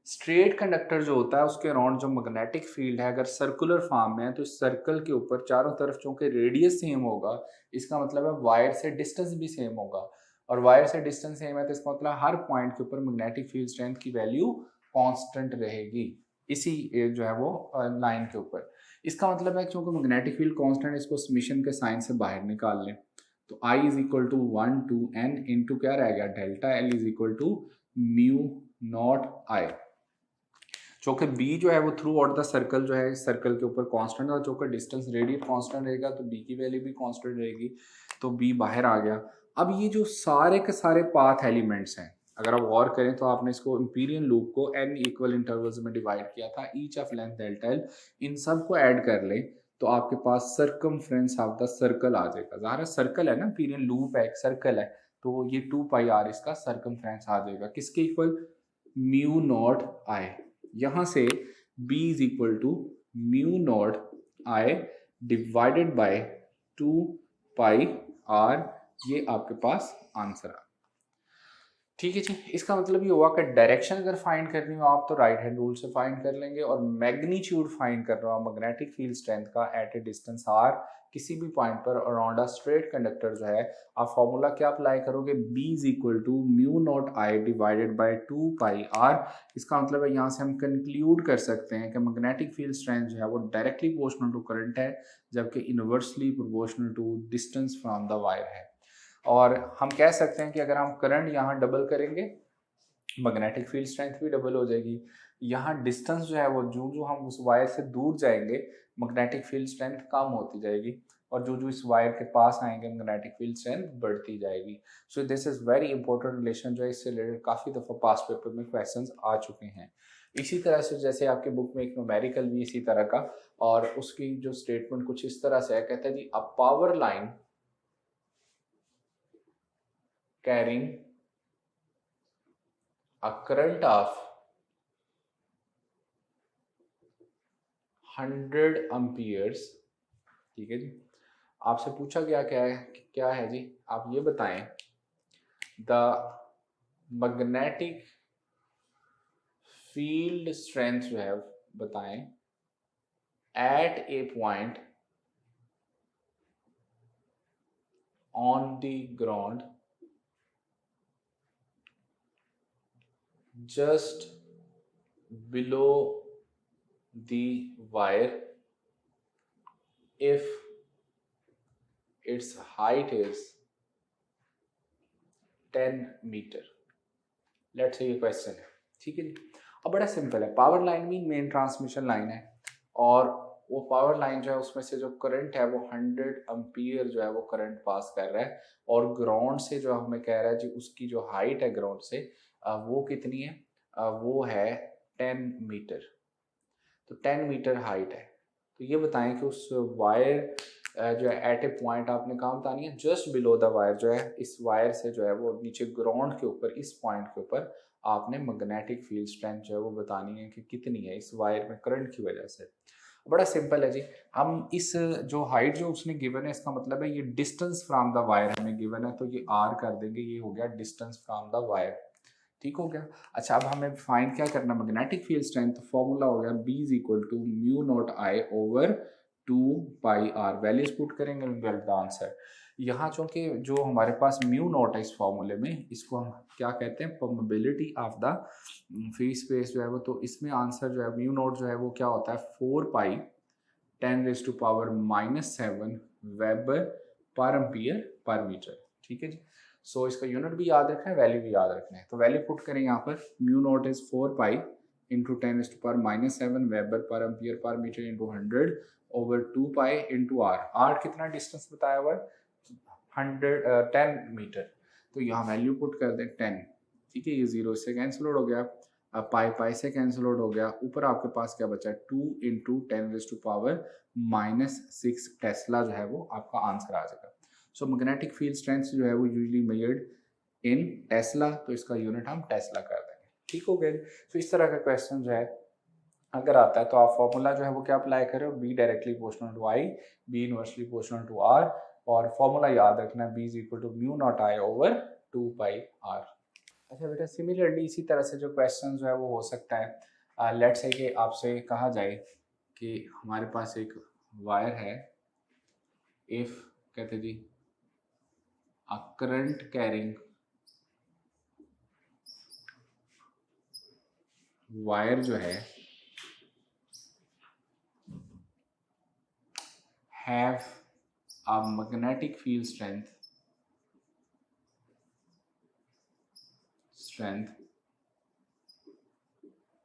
स्ट्रेट कंडक्टर जो होता है उसके अराउंड जो मैग्नेटिक फील्ड है अगर सर्कुलर फॉर्म में है, तो इस सर्कल के ऊपर चारों तरफ चूंकि रेडियस सेम होगा, इसका मतलब है वायर से डिस्टेंस भी सेम होगा, और वायर से डिस्टेंस सेम है तो इसका मतलब हर पॉइंट के ऊपर मैग्नेटिक फील्ड स्ट्रेंथ की वैल्यू कांस्टेंट रहेगी इसी जो है वो लाइन के ऊपर। इसका मतलब है क्योंकि मैग्नेटिक फील्ड कांस्टेंट, इसको समेशन के साइन से बाहर निकाल लें, तो I is equal to 1 to n into क्या रह गया, delta L is equal to mu naught I. चूंकि b जो है वो थ्रू आउट द सर्कल जो है इस सर्कल के ऊपर कांस्टेंट, और चूंकि डिस्टेंस रेडियस कांस्टेंट रहेगा तो b की वैल्यू भी कांस्टेंट रहेगी, तो b बाहर आ गया। अब ये जो सारे के सारे पाथ एलिमेंट्स हैं, अगर आप गौर करें तो आपने इसको इंपीरियल लूप को n इक्वल इंटरवल्स में डिवाइड किया था, each of length delta L, इन सब को ऐड कर लें तो आपके पास सर्कमफ्रेंस ऑफ द सर्कल आ जाएगा। ज़ाहिर सर्कल है ना, इंपीरियल लूप है, एक सर्कल है, तो ये 2 पाई आर इसका सर्कमफ्रेंस आ जाएगा, किसके इक्वल, म्यू नॉट आई। यहाँ से b is equal to mu naught I divided by 2 pi r, ये आपके पास आंसर आ। ठीक है जी, इसका मतलब ये हुआ कि डायरेक्शन अगर फाइंड करनी हो आप तो राइट हैंड रूल से फाइंड कर लेंगे, और मैग्नीट्यूड फाइंड कर रहा हो मैग्नेटिक फील्ड स्ट्रेंथ का एट ए डिस्टेंस आर किसी भी पॉइंट पर अराउंड अ स्ट्रेट कंडक्टर जो है, आप फॉर्मूला क्या अप्लाई करोगे, b is equal to mu naught I divided by 2 pi r. इसका मतलब है यहाँ से हम कंक्लूड कर सकते हैं कि मैग्नेटिक फील्ड स्ट्रेंथ जो है वो डायरेक्टली प्रोपोर्शनल टू करंट है, जबकि inversely proportional to distance from the wire है। और हम कह सकते हैं कि अगर हम करंट यहाँ डबल करेंगे, मैग्नेटिक फील्ड स्ट्रेंथ भी डबल हो जाएगी। यहाँ डिस्टेंस जो है वो जो जो हम उस वायर से दूर जाएंगे मैग्नेटिक फील्ड स्ट्रेंथ कम होती जाएगी, और जो जो इस वायर के पास आएंगे मैग्नेटिक फील्ड स्ट्रेंथ बढ़ती जाएगी। So this is very important relation जो है, इससे रिलेटेड काफ़ी दफ़ा पास्ट पेपर में क्वेश्चंस आ चुके हैं। इसी तरह से जैसे आपके बुक में एक न्यूमेरिकल भी इसी तरह का, और उसकी जो स्टेटमेंट कुछ इस तरह से है, कहता है जी a power line carrying a current of 100 amperes, ठीक है जी, आपसे पूछा गया क्या है जी, आप ये बताएं, द मैग्नेटिक फील्ड स्ट्रेंथ जो है बताएं at a point on the ground just below the wire if its height is 10 metre. Let's say ये क्वेश्चन है, ठीक है जी। अब बड़ा सिंपल है, पावर लाइन भी मेन ट्रांसमिशन लाइन है, और वो पावर लाइन जो है उसमें से जो करंट है वो 100 एम्पियर जो है वो करंट पास कर रहा है, और ग्राउंड से जो हमें कह रहा है जी उसकी जो हाइट है ग्राउंड से वो कितनी है, वो है 10 मीटर, तो 10 मीटर हाइट है। तो ये बताएं कि उस वायर जो है एट ए पॉइंट आपने कहा बतानी है, जस्ट बिलो द वायर जो है, इस वायर से जो है वो नीचे ग्राउंड के ऊपर इस पॉइंट के ऊपर आपने मैग्नेटिक फील्ड स्ट्रेंथ जो है वो बतानी है कि कितनी है इस वायर में करंट की वजह से। बड़ा सिंपल है जी, हम इस जो हाइट जो उसने गिवन है इसका मतलब है ये डिस्टेंस फ्रॉम द वायर हमें गिवन है, तो ये आर कर देंगे, ये हो गया डिस्टेंस फ्रॉम द वायर, ठीक हो गया। अच्छा, अब हमें फाइंड क्या करना, मैग्नेटिक फील्ड स्ट्रेंथ, तो फॉर्मूला हो गया b is equal to mu naught I over 2 pi r, values put करेंगे वेल द आंसर। यहाँ चूंकि जो हमारे पास म्यू नॉट है इस फॉर्मूले में, इसको हम क्या कहते हैं, permeability of the free space जो है वो, तो इसमें आंसर जो है म्यू नॉट जो है वो क्या होता है 4 पाई 10⁻⁻7 weber per ampere per metre, ठीक है जी। सो इसका यूनिट भी याद रखना है, वैल्यू भी याद रखना है, तो वैल्यू पुट करें यहाँ पर, mu naught is 4 pi into 10⁻⁻7 weber per ampere per metre into 100 over 2 pi into R. R कितना डिस्टेंस बताया हुआ है 10 मीटर, तो यहाँ वैल्यू पुट कर दें 10, ठीक है, ये 0 से कैंसिल हो गया, अब पाई पाई से कैंसिल आउट हो गया, ऊपर आपके पास क्या बचा, 2 × 10⁻⁻⁶ टेस्ला जो है वो आपका आंसर आ जाएगा। सो मैग्नेटिक फील्ड स्ट्रेंथ जो है वो यूजली मेजर्ड इन टेस्ला, तो इसका यूनिट हम टेस्ला कर देंगे। ठीक हो गया। तो इस तरह का क्वेश्चन जो है अगर आता है तो आप फॉर्मूला जो है वो क्या अप्लाई करें, B directly proportional to I, B inversely proportional to r, और फॉर्मूला याद रखना B is equal to mu naught I over 2πr। अच्छा बेटा, सिमिलरली इसी तरह से जो क्वेश्चन जो है वो हो सकता है, लेट्स से कि आपसे कहा जाए कि हमारे पास एक वायर है, इफ कहते जी अ करंट कैरिंग वायर जो है have a magnetic field strength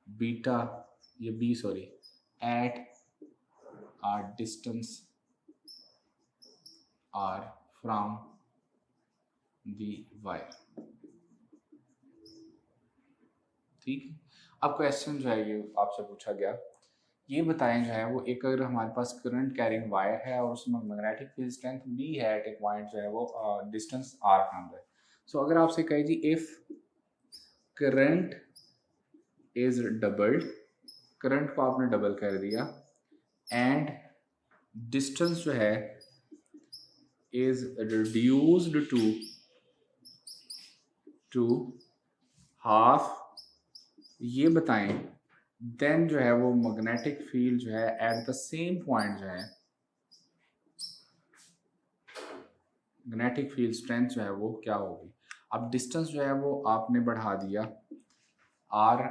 beta, ये b sorry, at a distance r from the wire। ठीक है। अब क्वेश्चन जो है ये आपसे पूछा गया, ये बताएं जो है वो एक अगर हमारे पास करंट कैरिंग वायर है और उसमें मैग्नेटिक फील्ड स्ट्रेंथ बी है एट एक पॉइंट जो है वो डिस्टेंस आर फ्रॉम है। सो अगर आपसे कहे जी if current is doubled, current को आपने डबल कर दिया, एंड डिस्टेंस जो है इज रिड्यूस्ड टू हाफ, ये बताएं देन जो है वो मैग्नेटिक फील्ड जो है एट द सेम पॉइंट जो है मैग्नेटिक फील्ड स्ट्रेंथ जो है वो क्या होगी। अब डिस्टेंस जो है वो आपने बढ़ा दिया, आर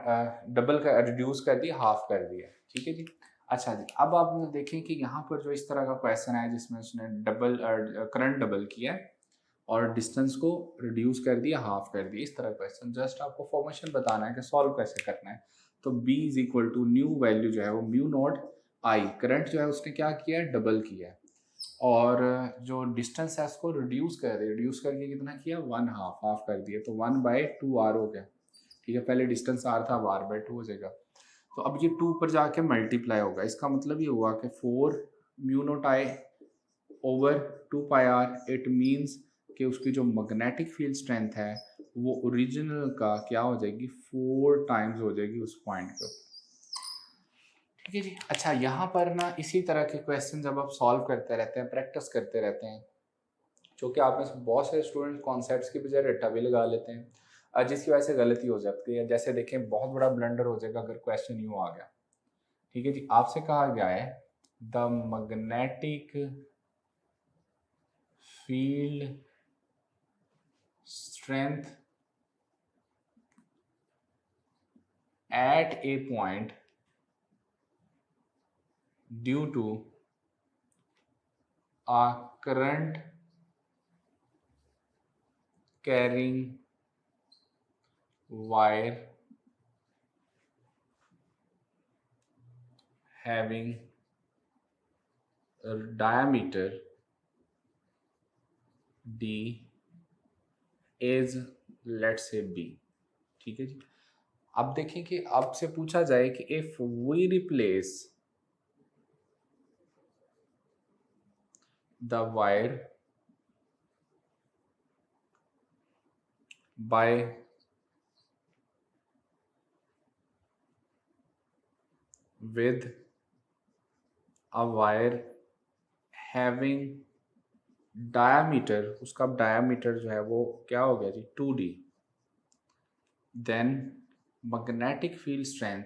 डबल का रिड्यूस कर दिया, हाफ कर दिया। ठीक है जी। अच्छा जी, अब आप देखें कि यहाँ पर जो इस तरह का क्वेश्चन है जिसमें उसने डबल करंट डबल किया है और डिस्टेंस को रिड्यूस कर दिया, हाफ कर दिया, इस तरह क्वेश्चन, जस्ट आपको फॉर्मेशन बताना है कि सॉल्व कैसे करना है। तो B is equal to new value जो है वो म्यू नॉट आई, करंट जो है उसने क्या किया है, डबल किया है, और जो डिस्टेंस है उसको रिड्यूस कर दिया, रिड्यूस करके कितना किया, 1 हाफ, हाफ कर दिया, तो 1/2r हो गया। ठीक है, पहले डिस्टेंस r था, अब r/2 हो जाएगा। तो अब ये 2 पर जाके मल्टीप्लाई होगा, इसका मतलब ये हुआ कि 4 mu naught I over 2πr, it means कि उसकी जो मैग्नेटिक फील्ड स्ट्रेंथ है वो ओरिजिनल का क्या हो जाएगी, 4 टाइम्स हो जाएगी उस पॉइंट पे। ठीक है जी। अच्छा, यहाँ पर ना इसी तरह के क्वेश्चन जब आप सॉल्व करते रहते हैं, प्रैक्टिस करते रहते हैं, जो कि आप में बहुत सारे स्टूडेंट कॉन्सेप्ट्स की बजाय रट्टा भी लगा लेते हैं, जिसकी वजह से गलती हो जाती है। जैसे देखें, बहुत बड़ा ब्लंडर हो जाएगा अगर क्वेश्चन यूँ आ गया। ठीक है जी, आपसे कहा गया है the magnetic field strength at a point due to a current carrying wire having a diameter d is let's say b। ठीक है जी। अब देखें कि आपसे पूछा जाए कि if we replace the wire by with a wire having diameter, उसका डायमीटर जो है वो क्या हो गया जी, 2d, then magnetic field strength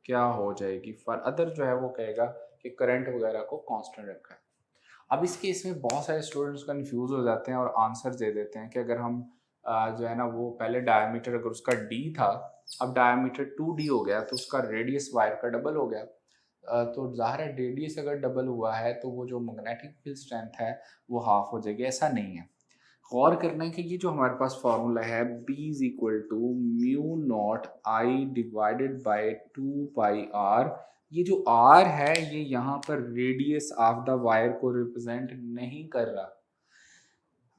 क्या हो जाएगी, फॉर अदर जो है वो कहेगा कि करंट वगैरह को कांस्टेंट रखा है। अब इस केस में बहुत सारे स्टूडेंट्स कंफ्यूज हो जाते हैं और आंसर दे देते हैं कि अगर हम जो है ना वो पहले डायमीटर अगर उसका d था, अब डायमीटर 2d हो गया, तो उसका रेडियस वायर का डबल हो गया। तो ज़ाहिर है रेडियस अगर डबल हुआ है तो वो जो मैग्नेटिक फील्ड स्ट्रेंथ है वो हाफ हो जाएगी, ऐसा नहीं है। गौर करना है कि ये जो हमारे पास फॉर्मूला है B is equal to mu naught I divided by 2πr, ये जो r है ये यहाँ पर रेडियस ऑफ द वायर को रिप्रेजेंट नहीं कर रहा।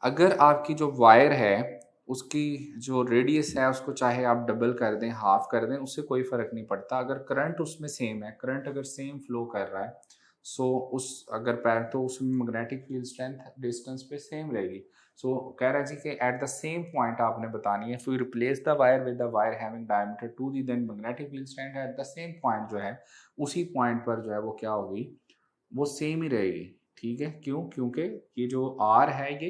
अगर आपकी जो वायर है उसकी जो रेडियस है उसको चाहे आप डबल कर दें, हाफ कर दें, उससे कोई फ़र्क नहीं पड़ता। अगर करंट उसमें सेम है, करंट अगर सेम फ्लो कर रहा है, सो उस अगर पैर तो उसमें मैग्नेटिक फील्ड स्ट्रेंथ डिस्टेंस पे सेम रहेगी। सो कह रहा है जी कि एट द सेम पॉइंट आपने बतानी है, if you replace the wire with the wire having diameter 2d then magnetic field strength at the same point जो है उसी पॉइंट पर जो है वो क्या होगी, वो सेम ही रहेगी। ठीक है, क्यों? क्योंकि ये जो आर है ये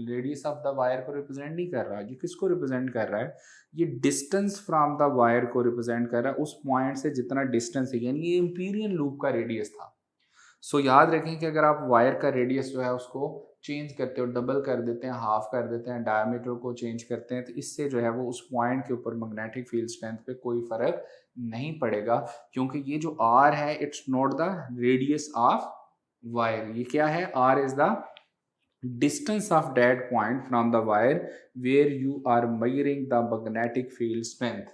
रेडियस ऑफ द वायर को रिप्रेजेंट नहीं कर रहा, ये किसको रिप्रेजेंट कर रहा है, ये डिस्टेंस फ्रॉम द वायर को रिप्रेजेंट कर रहा है, उस पॉइंट से जितना डिस्टेंस है, यानी ये इंपीरियल लूप का रेडियस था। सो याद रखें कि अगर आप वायर का रेडियस जो है उसको चेंज करते हो, डबल कर देते हैं, हाफ कर देते हैं, डायमीटर को चेंज करते हैं, तो इससे जो है वो उस पॉइंट के ऊपर मैग्नेटिक फील्ड स्ट्रेंथ पे कोई फर्क नहीं पड़ेगा, क्योंकि ये जो आर है it's not the radius of wire. ये क्या है? R is the distance of that point from the wire where you are measuring the magnetic field strength।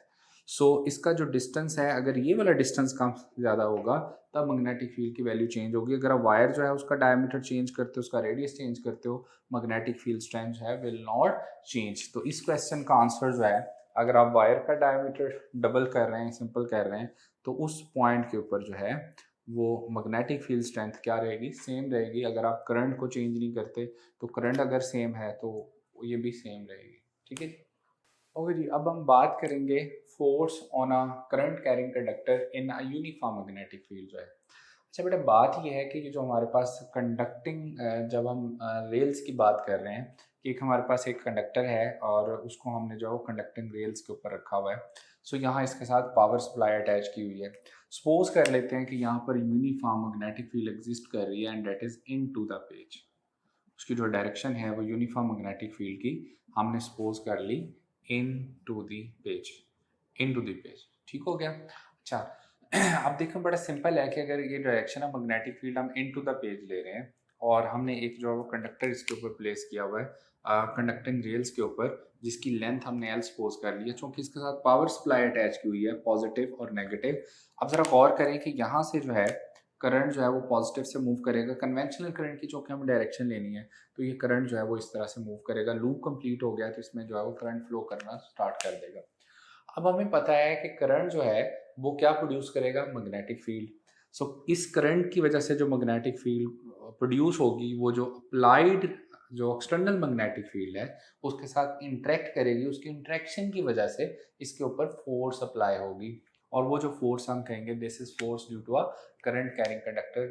सो इसका जो डिस्टेंस है, अगर ये वाला डिस्टेंस कम ज़्यादा होगा तब मैग्नेटिक फील्ड की वैल्यू चेंज होगी। अगर आप वायर जो है उसका डायमीटर चेंज करते हो, उसका रेडियस चेंज करते हो, मैग्नेटिक फील्ड स्ट्रेंथ जो है विल नॉट चेंज। तो इस क्वेश्चन का आंसर जो है, अगर आप वायर का डायमीटर डबल कर रहे हैं, सिंपल कर रहे हैं, तो उस पॉइंट के ऊपर जो है वो मैग्नेटिक फील्ड स्ट्रेंथ क्या रहेगी? सेम रहेगी। अगर आप करंट को चेंज नहीं करते तो करंट अगर सेम है तो ये भी सेम रहेगी। ठीक है जी। ओके जी, अब हम बात करेंगे force on a current carrying conductor in a uniform magnetic field जो है। अच्छा बेटा, बात ये है कि ये जो हमारे पास कंडक्टिंग, जब हम रेल्स की बात कर रहे हैं कि एक हमारे पास एक कंडक्टर है और उसको हमने जो है वो कंडक्टिंग रेल्स के ऊपर रखा हुआ है। सो यहाँ इसके साथ पावर सप्लाई अटैच की हुई है। सपोज कर लेते हैं कि यहाँ पर यूनिफॉर्म मैग्नेटिक फील्ड एग्जिस्ट कर रही है and that is into the page. उसकी जो डायरेक्शन है वो यूनिफॉर्म मैग्नेटिक फील्ड की हमने सपोज कर ली into the page, into the page. ठीक हो गया? अच्छा, अब देखो बड़ा सिंपल है कि अगर ये डायरेक्शन ऑफ मैग्नेटिक फील्ड हम इन टू द पेज ले रहे हैं और हमने एक जो है वो कंडक्टर इसके ऊपर प्लेस किया हुआ है कंडक्टिंग रेल्स के ऊपर, जिसकी लेंथ हमने एल सपोज कर ली है, चूँकि इसके साथ पावर सप्लाई अटैच की हुई है पॉजिटिव और नेगेटिव। अब ज़रा गौर करें कि यहाँ से जो है करंट जो है वो पॉजिटिव से मूव करेगा। कन्वेंशनल करंट की चूँकि हमें डायरेक्शन लेनी है तो ये करंट जो है वो इस तरह से मूव करेगा। लूप कंप्लीट हो गया तो इसमें जो है वो करंट फ्लो करना स्टार्ट कर देगा। अब हमें पता है कि करंट जो है वो क्या प्रोड्यूस करेगा? Magnetic field. सो इस करंट की वजह से जो मैग्नेटिक फील्ड प्रोड्यूस होगी वो जो अप्लाइड जो एक्सटर्नल मैग्नेटिक फील्ड है उसके साथ इंटरेक्ट करेगी, उसकी इंटरेक्शन की वजह से इसके ऊपर फोर्स अप्लाई होगी। और वो जो फोर्स हम कहेंगे this is force due to a current carrying conductor,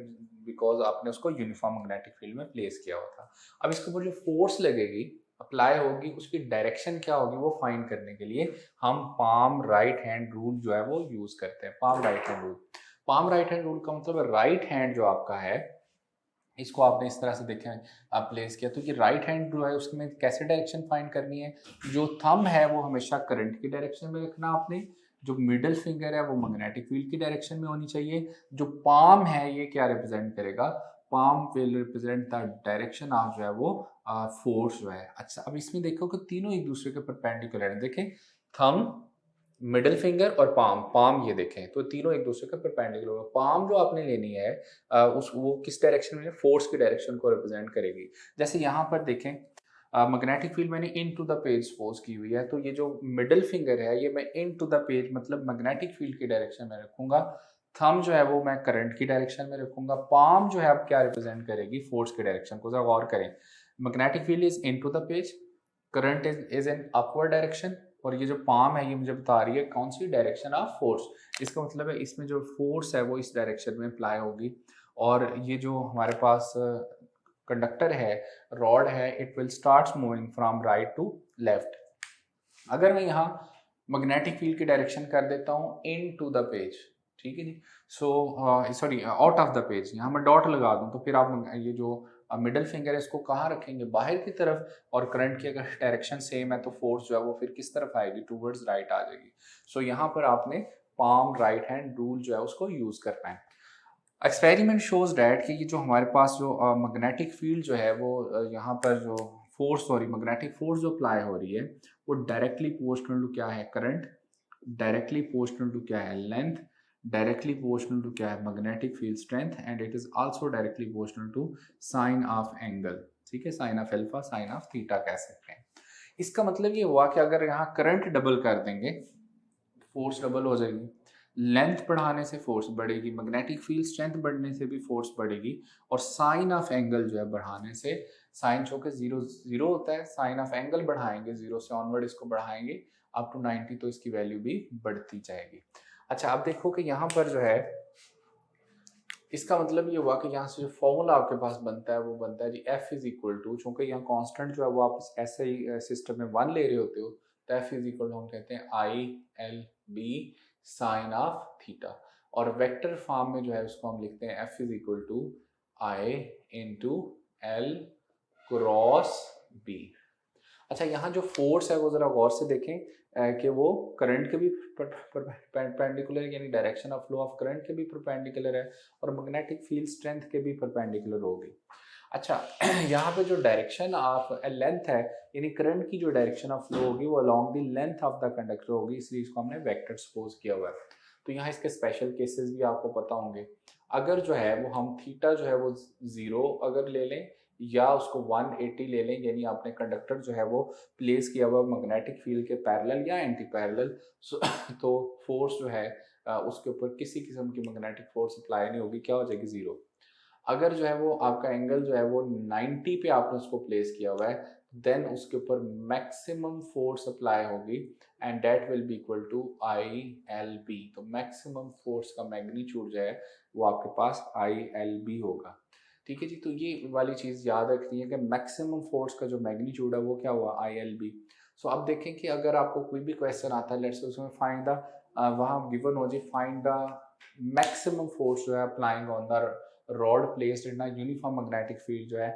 because आपने उसको यूनिफॉर्म मैग्नेटिक फील्ड में प्लेस किया हुआ था। अब इसके ऊपर जो फोर्स लगेगी, अप्लाई होगी, उसकी डायरेक्शन क्या होगी वो फाइंड करने के लिए हम पाम राइट हैंड रूल जो है वो यूज करते हैं। Palm right hand rule, palm right hand rule का मतलब राइट हैंड जो आपका है इसको आपने इस तरह से देखें, आप प्लेस किया, तो ये राइट हैंड जो है उसमें कैसे डायरेक्शन फाइंड करनी है? जो थंब है वो हमेशा करंट की डायरेक्शन में रखना आपने, जो मिडल फिंगर है वो मैग्नेटिक फील्ड की डायरेक्शन में होनी चाहिए, जो पाम है ये क्या रिप्रेजेंट करेगा? Palm will represent the direction of जो है वो फोर्स जो है। अच्छा, अब इसमें देखो कि तीनों एक दूसरे के परपेंडिकुलर है। देखें, थंब, मिडिल फिंगर और पाम, पाम ये देखें तो तीनों एक दूसरे के परपेंडिकुलर है। पाम जो आपने लेनी है उस वो किस डायरेक्शन में? फोर्स की डायरेक्शन को रिप्रेजेंट करेगी। जैसे यहाँ पर देखें, मैग्नेटिक फील्ड मैंने इन टू द पेज सपोज की हुई है, तो ये जो मिडिल फिंगर है ये मैं इन टू द पेज मतलब मैग्नेटिक फील्ड की डायरेक्शन में रखूंगा। थंब जो है वो मैं करंट की डायरेक्शन में रखूंगा। पाम जो है अब क्या रिप्रेजेंट करेगी? फोर्स की डायरेक्शन को। जरा गौर करें, magnetic field is into the page, current is in upward direction, और ये जो पाम है ये मुझे बता रही है कौन सी डायरेक्शन ऑफ फोर्स। इसका मतलब है इसमें जो फोर्स है वो इस डायरेक्शन में अप्लाई होगी। और ये जो हमारे पास कंडक्टर है, रॉड है, it will start moving from right to left. अगर मैं यहाँ मैग्नेटिक फील्ड की डायरेक्शन कर देता हूँ इन टू द पेज, ठीक है जी, so sorry out of the page, यहाँ मैं डॉट लगा दूँ तो फिर आप ये जो मिडल फिंगर है इसको कहाँ रखेंगे? बाहर की तरफ। और करंट की अगर डायरेक्शन सेम है तो फोर्स जो है वो फिर किस तरफ आएगी? टूवर्ड्स राइट आ जाएगी। सो यहाँ पर आपने पाम राइट हैंड रूल जो है उसको यूज करना है। एक्सपेरिमेंट शोज डैट कि ये जो हमारे पास जो मैग्नेटिक फील्ड जो है वो यहाँ पर जो फोर्स, सॉरी मैग्नेटिक फोर्स जो अप्लाई हो रही है वो डायरेक्टली प्रोपोर्शनल टू क्या है? करंट। डायरेक्टली प्रोपोर्शनल टू क्या है? लेंथ। डायरेक्टली प्रोपोर्शनल टू क्या है? Magnetic field strength. And it is also directly proportional to sine of angle. ठीक है, sine of alpha sine of theta कह सकते हैं। इसका मतलब ये हुआ कि अगर यहाँ करंट डबल कर देंगे, फोर्स डबल हो जाएगी, लेंथ बढ़ाने से फोर्स बढ़ेगी, मैग्नेटिक फील्ड स्ट्रेंथ बढ़ने से भी फोर्स बढ़ेगी, और साइन ऑफ एंगल जो है बढ़ाने से, साइन चूंकि जीरो जीरो होता है, साइन ऑफ एंगल बढ़ाएंगे, जीरो से ऑनवर्ड इसको बढ़ाएंगे अप टू 90, तो इसकी वैल्यू भी बढ़ती जाएगी। अच्छा, अब देखो कि यहाँ पर जो है, इसका मतलब ये हुआ कि यहाँ से जो फॉर्मूला आपके पास बनता है वो बनता है जी एफ इज इक्वल टू, चूंकि यहाँ कांस्टेंट जो है वो आप ऐसे ही सिस्टम में वन ले रहे होते हो, तो एफ इज इक्वल टू हम कहते हैं I L B sine of theta, और वेक्टर फॉर्म में जो है उसको हम लिखते हैं F is equal to I into L cross B. अच्छा, यहाँ जो फोर्स है वो जरा गौर से देखें कि वो करंट के भी परपेंडिकुलर, यानी direction of flow of current के भी परपेंडिकुलर है, और मैग्नेटिक फील्ड स्ट्रेंथ के भी परपेंडिकुलर होगी। अच्छा, यहाँ पे जो डायरेक्शन ऑफ लेंथ है, यानी करंट की जो डायरेक्शन ऑफ फ्लो होगी वो along the length of the conductor होगी, इसलिए इसको हमने वेक्टर सपोज किया हुआ है। तो यहाँ इसके स्पेशल केसेस भी आपको पता होंगे। अगर जो है वो हम थीटा जो है वो 0 अगर ले लें, या उसको 180 ले लें, यानी आपने कंडक्टर जो है वो प्लेस किया हुआ मैग्नेटिक फील्ड के पैरेलल या एंटी पैरेलल, तो फोर्स जो है उसके ऊपर किसी किस्म की मैग्नेटिक फोर्स अप्लाई नहीं होगी, क्या हो जाएगी, 0। अगर जो है वो आपका एंगल जो है वो 90 पे आपने उसको प्लेस किया हुआ है, देन उसके ऊपर मैक्सिमम फोर्स अप्लाई होगी, and that will be equal to I L B. तो मैक्सिमम फोर्स का मैग्नीट्यूड जो है वो आपके पास आई एल बी होगा। ठीक है जी, तो ये वाली चीज़ याद रखनी है कि मैक्सिमम फोर्स का जो मैग्नीट्यूड है वो क्या हुआ, आई एल बी। सो अब देखें कि अगर आपको कोई भी क्वेश्चन आता है, लेट्स से उसमें फाइंड द, वहाँ गिवन हो जी फाइंड द मैक्सिमम फोर्स जो है applying on the rod placed in uniform magnetic field जो है,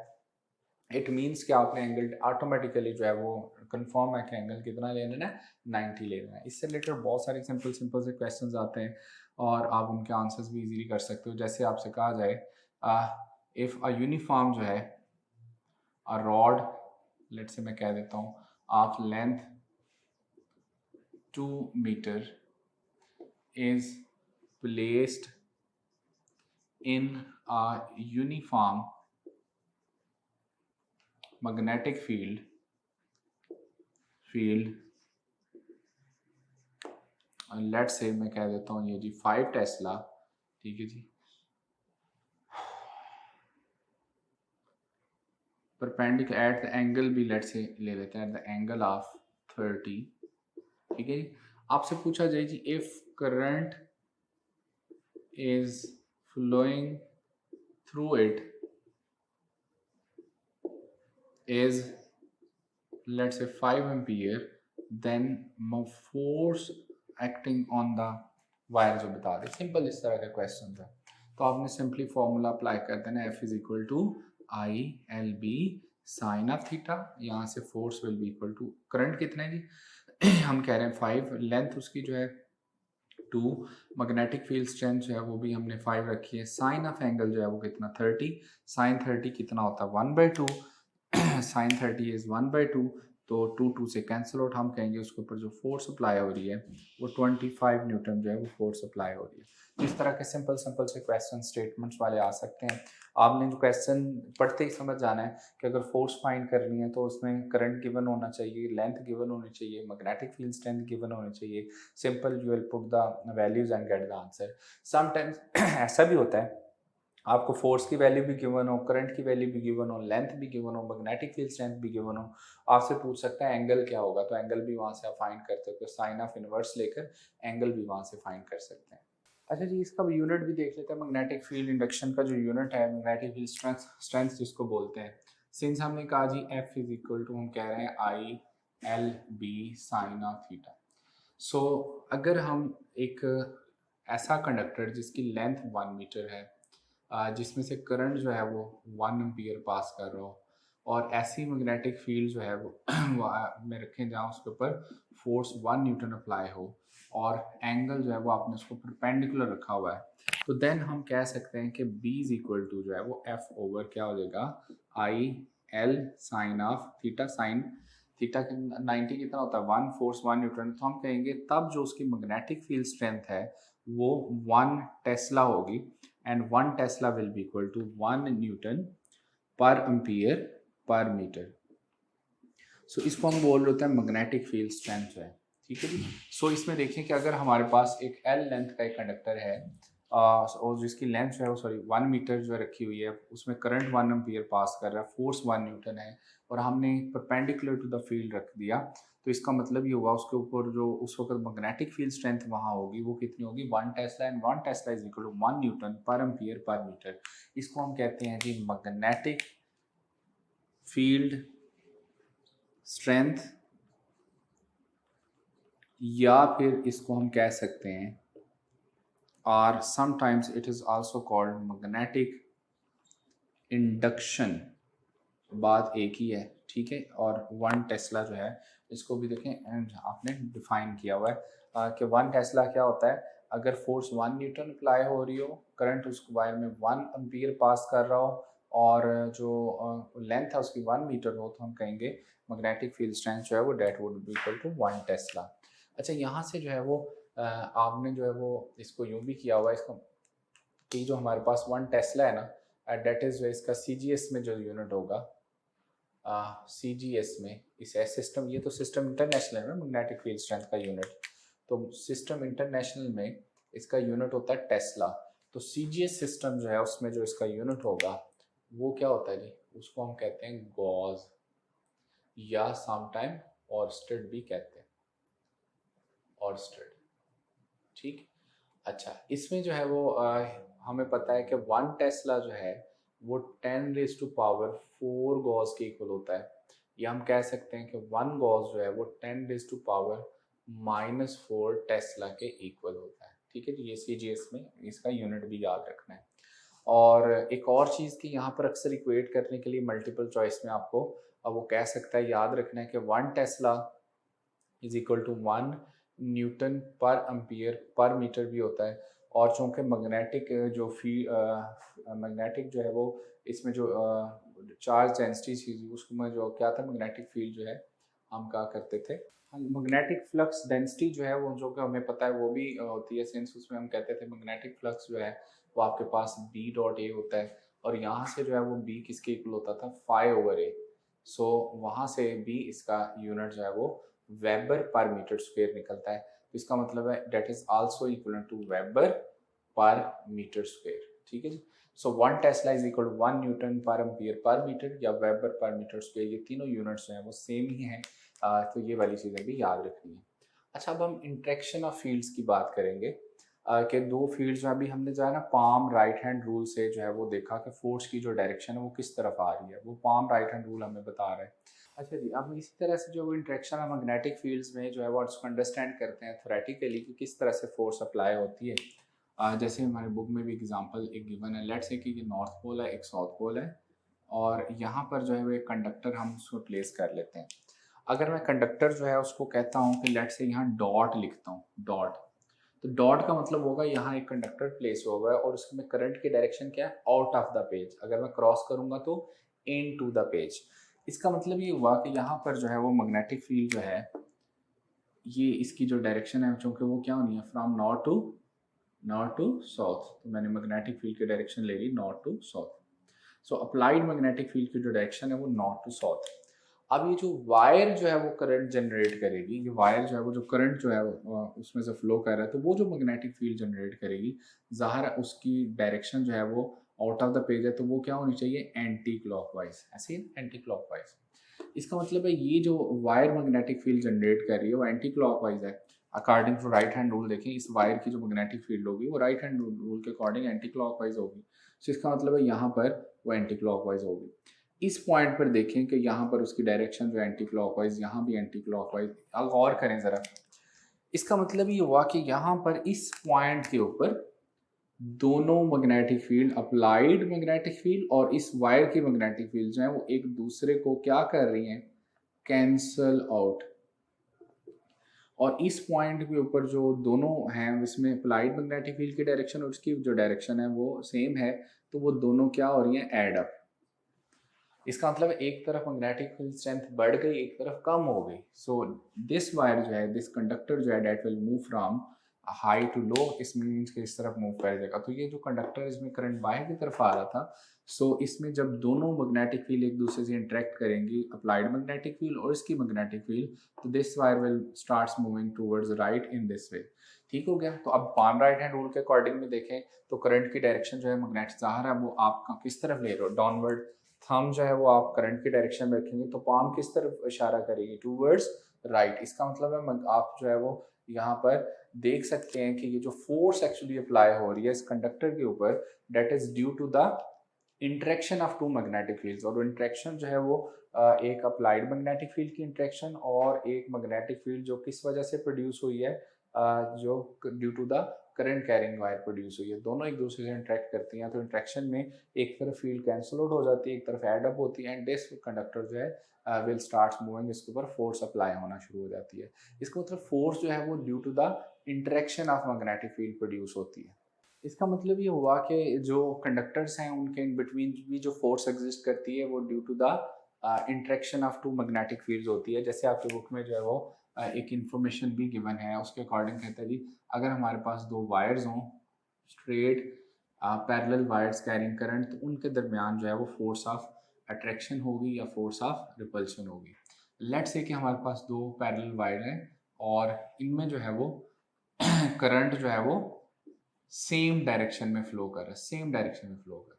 इट मीन्स कि आपने एंगल ऑटोमेटिकली जो है वो कंफर्म है कि एंगल कितना ले लेना है, 90 ले लेना है। इससे रिलेटेड बहुत सारे सिंपल सिंपल से क्वेश्चंस आते हैं और आप उनके आंसर्स भी इजीली कर सकते हो। जैसे आपसे कहा जाए इफ अ यूनिफॉर्म जो है अ रॉड, लेट्स से मैं कह देता हूँ of length 2 metre is placed in a uniform magnetic field let's say मैं कह देता हूँ ये जी 5 टेस्ला, ठीक है जी, परपेंडिकुलर एट द एंगल भी लेट्स से ले लेते हैं, एट द एंगल ऑफ 30, ठीक है जी। आपसे पूछा जाए जी if current is flowing through it is let's say 5 ampere, then force acting on the wire जो बता दे, सिंपल इस तरह का क्वेश्चन था। तो आपने सिंपली फॉर्मूला अप्लाई कर देना, F is equal to I L B sine of theta, यहाँ से force will be equal to current कितना है जी हम कह रहे हैं 5, लेंथ उसकी जो है 2, मैग्नेटिक फील्ड स्ट्रेंथ जो है वो भी हमने 5 रखी है, साइन ऑफ एंगल जो है वो कितना 30, साइन 30 कितना होता है 1/2, साइन 30 इज 1/2, तो 2 से कैंसिल आउट, हम कहेंगे उसके ऊपर जो फोर्स अप्लाई हो रही है वो 25 न्यूटन जो है वो फोर्स अप्लाई हो रही है। तो इस तरह के सिंपल सिंपल से क्वेश्चन स्टेटमेंट्स वाले आ सकते हैं। आपने जो क्वेश्चन पढ़ते ही समझ जाना है कि अगर फोर्स फाइंड करनी है तो उसमें करंट गिवन होना चाहिए, लेंथ गिवन होनी चाहिए, मैग्नेटिक फील्ड स्ट्रेंथ गिवन होनी चाहिए। Simple you will put the values and get the answer. Sometimes ऐसा भी होता है आपको फोर्स की वैल्यू भी गिवन हो, करंट की वैल्यू भी गिवन हो, लेंथ भी गिवन हो, मैग्नेटिक फील्ड स्ट्रेंथ भी गिवन हो, आपसे पूछ सकता है एंगल क्या होगा, तो एंगल भी वहाँ से आप फाइंड कर सकते हो, साइन ऑफ इनवर्स लेकर एंगल भी वहाँ से फाइंड कर सकते हैं। अच्छा जी, इसका यूनिट भी देख लेते हैं। मैग्नेटिक फील्ड इंडक्शन का जो यूनिट है, मैग्नेटिक फील्ड स्ट्रेंथ जिसको बोलते हैं, सिंस हमने कहा जी एफ इज इक्वल टू, हम कह रहे हैं I L B sine of theta. So अगर हम एक ऐसा कंडक्टर जिसकी लेंथ 1 मीटर है, जिसमें से करंट जो है वो 1 एम्पियर पास कर रहा हो, और ऐसी मैग्नेटिक फील्ड जो है वो में रखें जहाँ उसके ऊपर फोर्स 1 न्यूटन अप्लाई हो, और एंगल जो है वो आपने उसको परपेंडिकुलर रखा हुआ है, तो देन हम कह सकते हैं कि B इज इक्वल टू जो है वो F ओवर क्या हो जाएगा, I L sine of theta. Sine theta 90 कितना होता है 1, फोर्स 1 न्यूटन, तो हम कहेंगे तब जो उसकी मैग्नेटिक फील्ड स्ट्रेंथ है वो 1 टेस्ला होगी, and 1 Tesla will be equal to 1 Newton per पर मीटर। सो इसको हम बोल रहे होते हैं मैग्नेटिक फील्ड स्ट्रेंथ जो है, ठीक है जी। सो इसमें देखें कि अगर हमारे पास एक एल लेंथ का एक कंडक्टर है और जिसकी लेंथ जो है वो 1 मीटर जो है रखी हुई है, उसमें करंट 1 एम्पीयर पास कर रहा है, फोर्स 1 न्यूटन है, और हमने परपेंडिकुलर टू द फील्ड रख दिया, तो इसका मतलब ये हुआ उसके ऊपर जो उस वक्त मैग्नेटिक फील्ड स्ट्रेंथ वहाँ होगी वो कितनी होगी, 1 tesla, and 1 tesla is equal to 1 newton per ampere per metre. इसको हम कहते हैं जी मैग्नेटिक फील्ड स्ट्रेंथ, या फिर इसको हम कह सकते हैं और sometimes it is also called magnetic induction. बात एक ही है, ठीक है। और 1 टेस्ला जो है इसको भी देखें एंड आपने डिफाइन किया हुआ है कि 1 टेस्ला क्या होता है, अगर फोर्स 1 न्यूटन अप्लाई हो रही हो, करंट उस वायर में 1 एम्पीयर पास कर रहा हो, और जो लेंथ है उसकी 1 मीटर हो, तो हम कहेंगे मैग्नेटिक फील्ड स्ट्रेंथ जो है वो that would be equal to 1 tesla. अच्छा, यहाँ से जो है वो आपने जो है वो इसको यूँ भी किया हुआ है, इसको कि जो हमारे पास 1 टेस्ला है ना, डेट इज इसका CGS में जो यूनिट होगा, CGS में इस सिस्टम, ये तो सिस्टम इंटरनेशनल है ना मैग्नेटिक फील्ड स्ट्रेंथ का यूनिट, तो सिस्टम इंटरनेशनल में इसका यूनिट होता है टेस्ला। तो CGS सिस्टम जो है उसमें जो इसका यूनिट होगा वो क्या होता है जी, उसको हम कहते हैं गॉज, या समटाइम ऑर्स्टेड भी कहते हैं, ऑर्स्टेड, ठीक। अच्छा, इसमें जो है वो हमें पता है कि 1 टेस्ला जो है वो 10⁴ गॉस के इक्वल होता है, या हम कह सकते हैं कि 1 गॉस जो है वो 10⁻⁻4 टेस्ला के इक्वल होता है, ठीक है। ये CGS में इसका यूनिट भी याद रखना है। और एक और चीज़ की यहाँ पर अक्सर इक्वेट करने के लिए मल्टीपल चॉइस में आपको अब वो कह सकता है, याद रखना है कि 1 tesla is equal to 1 newton per ampere per metre भी होता है। और चूँकि मैग्नेटिक जो मैग्नेटिक जो है वो इसमें जो चार्ज डेंसिटी थी उसमें जो क्या था, मैग्नेटिक फील्ड जो है हम क्या करते थे, हम मैग्नेटिक फ्लक्स डेंसिटी जो है वो जो कि हमें पता है वो भी होती है, सिंस उसमें हम कहते थे मैग्नेटिक फ्लक्स जो है वो आपके पास B.A होता है, और यहाँ से जो है वो B किसके इक्वल होता था, φ/a। सो वहाँ से भी इसका यूनिट जो है वो वेबर पर मीटर स्क्वायर निकलता है, तो इसका मतलब है that is also equal to weber per metre square, ठीक है जी। So 1 tesla is equal to 1 newton per ampere per metre या वेबर पर मीटर स्क्वायर, ये तीनों यूनिट्स जो हैं वो सेम ही हैं, तो ये वाली चीज़ें भी याद रखनी है। अच्छा, अब हम इंट्रैक्शन ऑफ फील्ड्स की बात करेंगे कि 2 फील्ड्स में अभी हमने जो है ना पाम राइट हैंड रूल से जो है वो देखा कि फोर्स की जो डायरेक्शन है वो किस तरफ आ रही है, वो पाम राइट हैंड रूल हमें बता रहा है। अच्छा जी, अब इसी तरह से जो वो इंट्रैक्शन है मैग्नेटिक फील्ड्स में जो है वो उसको अंडरस्टैंड करते हैं थ्योरेटिकली कि किस तरह से फोर्स अप्लाई होती है। जैसे हमारे बुक में भी एग्जांपल एक गिवन है, लेट्स से कि ये नॉर्थ पोल है, एक साउथ पोल है, और यहाँ पर जो है वो एक कंडक्टर हम उसको प्लेस कर लेते हैं। अगर मैं कंडक्टर जो है उसको कहता हूँ कि लेट्स से यहाँ डॉट लिखता हूँ, डॉट, तो डॉट का मतलब होगा यहाँ एक कंडक्टर प्लेस हुआ है और उसमें करंट की डायरेक्शन क्या है, आउट ऑफ द पेज। अगर मैं क्रॉस करूँगा तो इन टू द पेज। इसका मतलब ये हुआ कि यहाँ पर जो है वो मैग्नेटिक फील्ड जो है ये इसकी जो डायरेक्शन है चूँकि वो क्या होनी है, फ्रॉम नॉर्थ टू साउथ, तो मैंने मैग्नेटिक फील्ड की डायरेक्शन ले ली north to south. So applied magnetic field की जो डायरेक्शन है वो नॉर्थ टू साउथ। अब ये जो वायर जो है वो करंट जनरेट करेगी, ये वायर जो है वो जो करंट जो है उसमें से फ्लो कर रहा है, तो वो जो मैग्नेटिक फील्ड जनरेट करेगी, ज़ाहिर है उसकी डायरेक्शन जो है वो आउट ऑफ द पेज है, तो वो क्या होनी चाहिए, एंटी क्लॉकवाइज, ऐसे ही एंटी क्लॉकवाइज। इसका मतलब है ये जो वायर मैग्नेटिक फील्ड जनरेट कर रही है वो एंटी क्लॉकवाइज है। According to right hand rule देखें, इस वायर की जो मैग्नेटिक फील्ड होगी वो राइट हैंड रूल के अकॉर्डिंग एंटी क्लॉकवाइज होगी। तो इसका मतलब है यहाँ पर वो एंटी क्लॉकवाइज होगी। इस पॉइंट पर देखें कि यहाँ पर उसकी डायरेक्शन जो एंटी क्लॉकवाइज, यहाँ भी एंटी क्लॉकवाइज। अब गौर करें ज़रा, इसका मतलब ये हुआ कि यहाँ पर इस पॉइंट के ऊपर दोनों magnetic field, applied magnetic field और इस वायर की मैग्नेटिक फील्ड जो है वो एक दूसरे को क्या कर रही हैं, कैंसल आउट। और इस पॉइंट के ऊपर जो दोनों हैं इसमें अप्लाइड मैग्नेटिक फील्ड की डायरेक्शन और उसकी जो डायरेक्शन है वो सेम है, तो वो दोनों क्या हो रही हैं, ऐड अप। इसका मतलब एक तरफ मैग्नेटिक फील्ड स्ट्रेंथ बढ़ गई, एक तरफ कम हो गई। सो दिस वायर जो है, दिस कंडक्टर जो है, that will move from high to low, इसमें मीन्स कि इस तरफ मूव कर जाएगा। तो ये जो कंडक्टर इसमें करंट बाहर की तरफ आ रहा था, सो इसमें जब दोनों मैग्नेटिक फील्ड एक दूसरे से इंटरेक्ट करेंगी, अप्लाइड मैग्नेटिक फील्ड और इसकी मैग्नेटिक फील्ड, तो this wire will starts moving towards right in this way. ठीक हो गया। तो अब पाम राइट हैंड रूल के अकॉर्डिंग में देखें तो करंट की डायरेक्शन जो है मैग्नेटिक ज़ाहिर है वो आप किस तरफ ले रहे हो, डाउनवर्ड। थंब जो है वो आप करंट की डायरेक्शन में रखेंगे तो पाम किस तरफ इशारा करेगी, टूवर्ड्स राइट। इसका मतलब है आप जो है वो यहाँ पर देख सकते हैं कि ये जो फोर्स एक्चुअली अप्लाई हो रही है इस कंडक्टर के ऊपर, that is due to the interaction of two magnetic fields. और इंटरेक्शन जो है वो एक अप्लाइड मैग्नेटिक फील्ड की इंटरेक्शन और एक मैग्नेटिक फील्ड जो किस वजह से प्रोड्यूस हुई है, जो due to the current carrying wire produce हुई है। दोनों एक दूसरे से इंटरेक्ट करती हैं, तो इंटरेक्शन में एक तरफ फील्ड कैंसल आउट हो जाती है, एक तरफ एड अप होती है, एंड दिस कंडक्टर जो है विल स्टार्ट मूविंग, इसके ऊपर फोर्स अप्लाई होना शुरू हो जाती है। इसका मतलब फोर्स जो है वो due to the interaction of magnetic field produce होती है। इसका मतलब ये हुआ कि जो कंडक्टर्स हैं उनके इन बिटवीन भी जो फोर्स एग्जिस्ट करती है वो due to the interaction of two magnetic fields होती है। जैसे आपके बुक में जो है वो एक इंफॉर्मेशन भी गिवन है, उसके अकॉर्डिंग कहता है जी अगर हमारे पास दो वायर्स हों straight parallel wires carrying current, तो उनके दरमियान जो है वो फोर्स ऑफ अट्रैक्शन होगी या फोर्स ऑफ रिपल्शन होगी। लेट्स से कि हमारे पास दो पैरेलल वायर हैं और इनमें जो है वो करंट जो है वो सेम डायरेक्शन में फ्लो कर रहा है, सेम डायरेक्शन में फ्लो कर रहा है।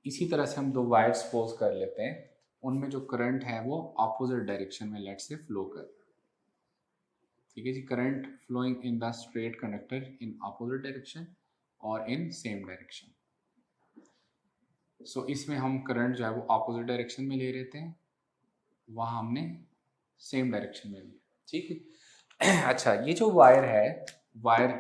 इसी तरह से हम दो वायर सपोज कर लेते हैं, उनमें जो करंट है वो अपोजिट डायरेक्शन में लेट से फ्लो कर रहा है। ठीक है जी, current flowing in the straight conductor in opposite direction और इन सेम डायरेक्शन। सो इसमें हम करंट जो है वो अपोजिट डायरेक्शन में ले रहे थे, वहाँ हमने सेम डायरेक्शन में लिया। ठीक है। अच्छा, ये जो वायर है, वायर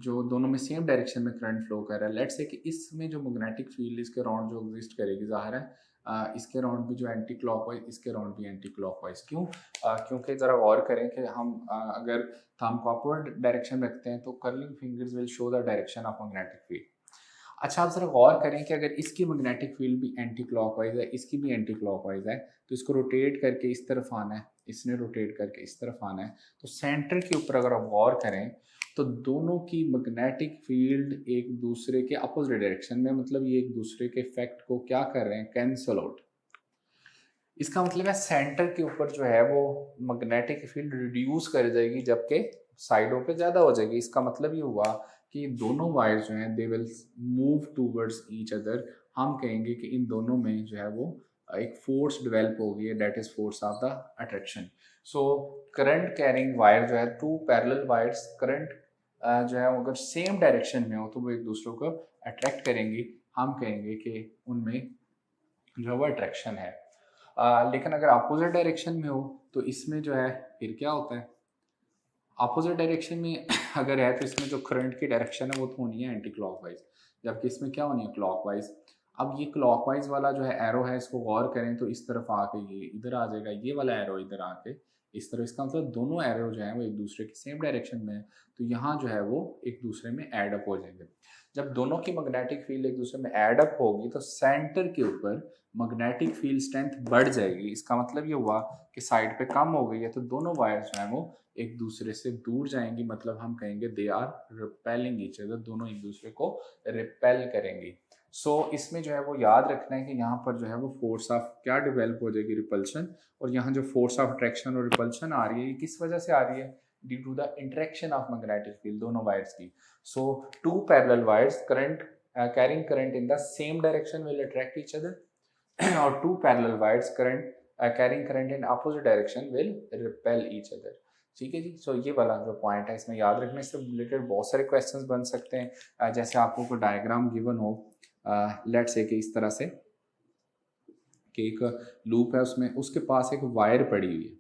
जो दोनों में सेम डायरेक्शन में करंट फ्लो कर रहा है, लेट्स से कि इसमें जो मैग्नेटिक फील्ड इसके राउंड जो एग्जिस्ट करेगी, जाहिर है इसके राउंड भी जो एंटी क्लॉकवाइज, इसके राउंड भी एंटी क्लॉकवाइज। क्यों? क्योंकि ज़रा गौर करें कि हम अगर थंब को अपवर्ड डायरेक्शन में रखते हैं तो curling fingers will show the direction of magnetic field. अच्छा, आप ज़रा गौर करें कि अगर इसकी मैग्नेटिक फील्ड भी एंटी क्लॉकवाइज है, इसकी भी एंटी क्लॉकवाइज है, तो इसको रोटेट करके इस तरफ आना है, इसने रोटेट करके इस तरफ आना है। तो सेंटर के ऊपर अगर आप गौर करें तो दोनों की मैग्नेटिक फील्ड एक दूसरे के अपोजिट डायरेक्शन में, मतलब ये एक दूसरे के इफेक्ट को क्या कर रहे हैं, कैंसल आउट। इसका मतलब है सेंटर के ऊपर जो है वो मैग्नेटिक फील्ड रिड्यूस कर जाएगी जबकि साइडों पे ज़्यादा हो जाएगी। इसका मतलब ये हुआ कि दोनों वायर्स जो हैं they will move towards each other. हम कहेंगे कि इन दोनों में जो है वो एक फोर्स डेवलप हो गई है, that is force of the attraction. So current carrying wire जो है, टू पैरेलल वायर्स, करंट जो है अगर सेम डायरेक्शन में हो तो वो एक दूसरे को अट्रैक्ट करेंगी। हम कहेंगे कि उनमें जो है वो अट्रैक्शन है। लेकिन अगर अपोजिट डायरेक्शन में हो तो इसमें जो है फिर क्या होता है, अपोजिट डायरेक्शन में अगर है तो इसमें जो करंट की डायरेक्शन है वो तो होनी है एंटी क्लॉकवाइज, जबकि इसमें क्या होनी है, क्लॉकवाइज। अब ये क्लॉकवाइज वाला जो है एरो है, इसको गौर करें तो इस तरफ आके ये इधर आ जाएगा, ये वाला एरो इधर आके इस तरफ। इसका मतलब दोनों एरो जो है वो एक दूसरे की सेम डायरेक्शन में है, तो यहाँ जो है वो एक दूसरे में एड अप हो जाएंगे। जब दोनों की मैग्नेटिक फील्ड एक दूसरे में एड अप होगी तो सेंटर के ऊपर मैग्नेटिक फील्ड स्ट्रेंथ बढ़ जाएगी। इसका मतलब ये हुआ कि साइड पे कम हो गई है, तो दोनों वायर्स जो है वो एक दूसरे से दूर जाएंगी, मतलब हम कहेंगे they are repelling each other, दोनों एक दूसरे को रिपेल करेंगी। सो इसमें जो है वो याद रखना है कि यहाँ पर जो है वो फोर्स ऑफ क्या डेवलप हो जाएगी, रिपल्शन। और यहाँ जो फोर्स ऑफ अट्रैक्शन और रिपल्शन आ रही है, ये किस वजह से आ रही है, due to the interaction of magnetic field दोनों वायर्स की। So two parallel wires current carrying current in the same direction will attract each other or two parallel wires carrying current in opposite direction will repel each other। ठीक है जी। सो ये वाला जो point है इसमें याद रखने से रिलेटेड बहुत सारे क्वेश्चंस बन सकते हैं। जैसे आपको कोई डायग्राम गिवन हो, लेट्स से कि इस तरह से कि एक लूप है, उसमें उसके पास एक वायर पड़ी हुई है।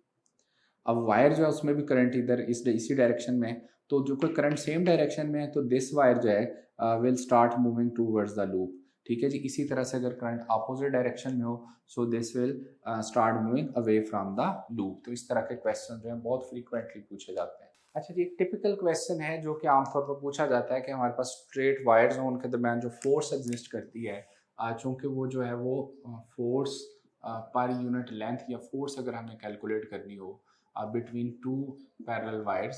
अब वायर जो है उसमें भी करंट इधर इसी डायरेक्शन में है, तो जो कोई करंट सेम डायरेक्शन में है तो दिस वायर जो है will start moving towards the loop. ठीक है जी। इसी तरह से अगर करंट अपोजिट डायरेक्शन में हो so this will start moving away from the loop. तो इस तरह के क्वेश्चन जो है बहुत फ्रीक्वेंटली पूछे जाते हैं। अच्छा जी, एक टिपिकल क्वेश्चन है जो कि आमतौर पर पूछा जाता है कि हमारे पास स्ट्रेट वायर्स हों, उनके दरमियान जो फोर्स एग्जिस्ट करती है, चूँकि वो जो है वो फोर्स पर यूनिट लेंथ या फोर्स अगर हमें कैलकुलेट करनी हो between two parallel wires,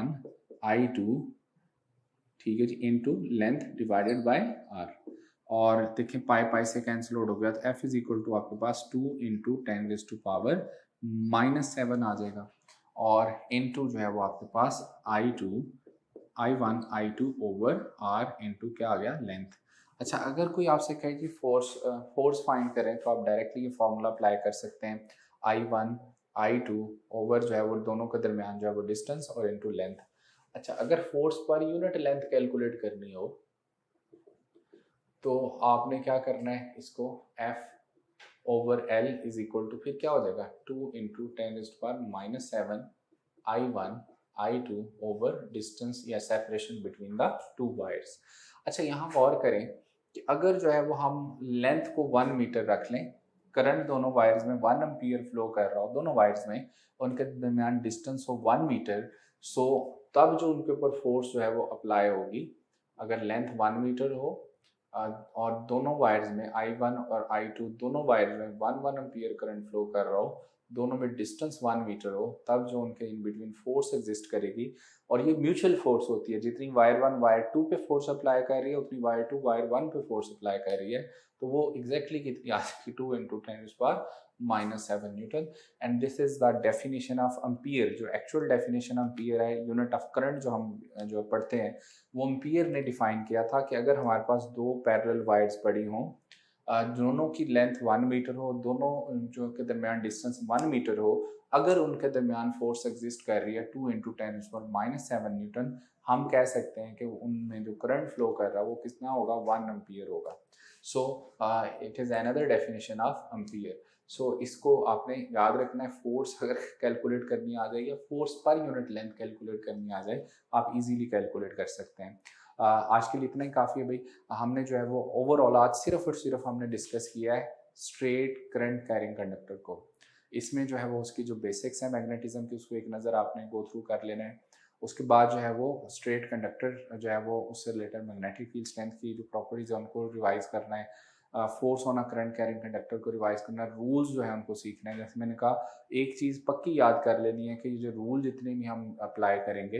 one I two, ठीक है जी, into length divided by R. और देखें पाई पाई से कैंसिल आउट हो गया, तो एफ इज इक्वल टू आपके पास 2 इंटू 10⁻⁻⁷ आ जाएगा, और इनटू जो है वो आपके पास I1 I2 over are into क्या आ गया, लेंथ। अच्छा, अगर कोई आपसे कहे कि फोर्स फाइंड करें, तो आप डायरेक्टली ये फॉर्मूला अप्लाई कर सकते हैं, I1 I2 ओवर जो है वो दोनों के दरमियान जो है वो डिस्टेंस और इनटू लेंथ। अच्छा, अगर force per unit length calculate करनी हो तो आपने क्या करना है, इसको F over L is equal to फिर क्या हो जाएगा 2 into 10⁻⁻⁷ I1 I2 over distance या separation between the two wires. अच्छा, यहाँ गौर करें कि अगर जो है वो हम लेंथ को 1 मीटर रख लें, करंट दोनों वायर्स में 1 एम्पीयर फ्लो कर रहा हो दोनों वायर्स में, उनके दरमियान डिस्टेंस हो 1 मीटर, सो तब जो उनके ऊपर फोर्स जो है वो अप्लाई होगी, अगर लेंथ 1 मीटर हो और दोनों वायर्स में I1 और I2 दोनों वायर्स में 1 एम्पीयर करंट फ्लो कर रहा हो, दोनों में डिस्टेंस 1 मीटर हो, तब जो उनके इन बिटवीन फोर्स एग्जिस्ट करेगी, और ये म्यूचुअल फोर्स होती है, जितनी वायर 1 वायर 2 पे फोर्स अप्लाई कर रही है उतनी वायर 2 वायर 1 पे फोर्स अप्लाई कर रही है, तो वो एग्जैक्टली कितनी आ जाएगी 2 into 10⁻⁷ Newton. And this is the definition of ampere, जो एक्चुअल डेफिनेशन एम्पियर है, यूनिट ऑफ करंट जो हम जो पढ़ते हैं, वो एम्पियर ने डिफाइन किया था कि अगर हमारे पास दो पैरेलल वायर्स पड़ी हों, दोनों की लेंथ 1 मीटर हो, दोनों जो के दरमियान डिस्टेंस 1 मीटर हो, अगर उनके दरमियान फोर्स एग्जिस्ट कर रही है 2 इंटू 10⁻⁷ न्यूटन, हम कह सकते हैं कि उनमें जो करंट फ्लो कर रहा है वो कितना होगा, 1 एम्पियर होगा। So it is another definition of ampere. So इसको आपने याद रखना है, फोर्स अगर कैलकुलेट करनी आ जाए या force per unit length calculate करनी आ जाए, आप इजीली कैलकुलेट कर सकते हैं। आज के लिए इतना ही काफ़ी है भाई। हमने जो है वो ओवरऑल आज सिर्फ और सिर्फ हमने डिस्कस किया है स्ट्रेट करंट कैरिंग कंडक्टर को। इसमें जो है वो उसकी जो बेसिक्स है मैग्नेटिज्म की, उसको एक नज़र आपने गो थ्रू कर लेना है। उसके बाद जो है वो स्ट्रेट कंडक्टर जो है वो उससे रिलेटेड मैग्नेटिक फील्ड स्ट्रेंथ की जो प्रॉपर्टीज है उनको रिवाइज करना है, force on a current carrying conductor को रिवाइज करना है, रूल्स जो है उनको सीखना है। जैसे मैंने कहा, एक चीज़ पक्की याद कर लेनी है कि ये जो रूल जितने भी हम अप्लाई करेंगे,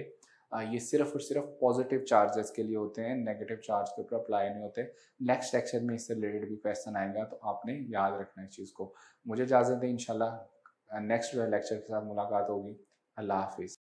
ये सिर्फ और सिर्फ पॉजिटिव चार्जेस के लिए होते हैं, नेगेटिव चार्ज के ऊपर अप्लाई नहीं होते। नेक्स्ट लेक्चर में इससे रिलेटेड भी क्वेश्चन आएगा, तो आपने याद रखना है इस चीज़ को। मुझे इजाज़त दें, इंशाल्लाह नेक्स्ट लेक्चर के साथ मुलाकात होगी। अल्लाह हाफिज़।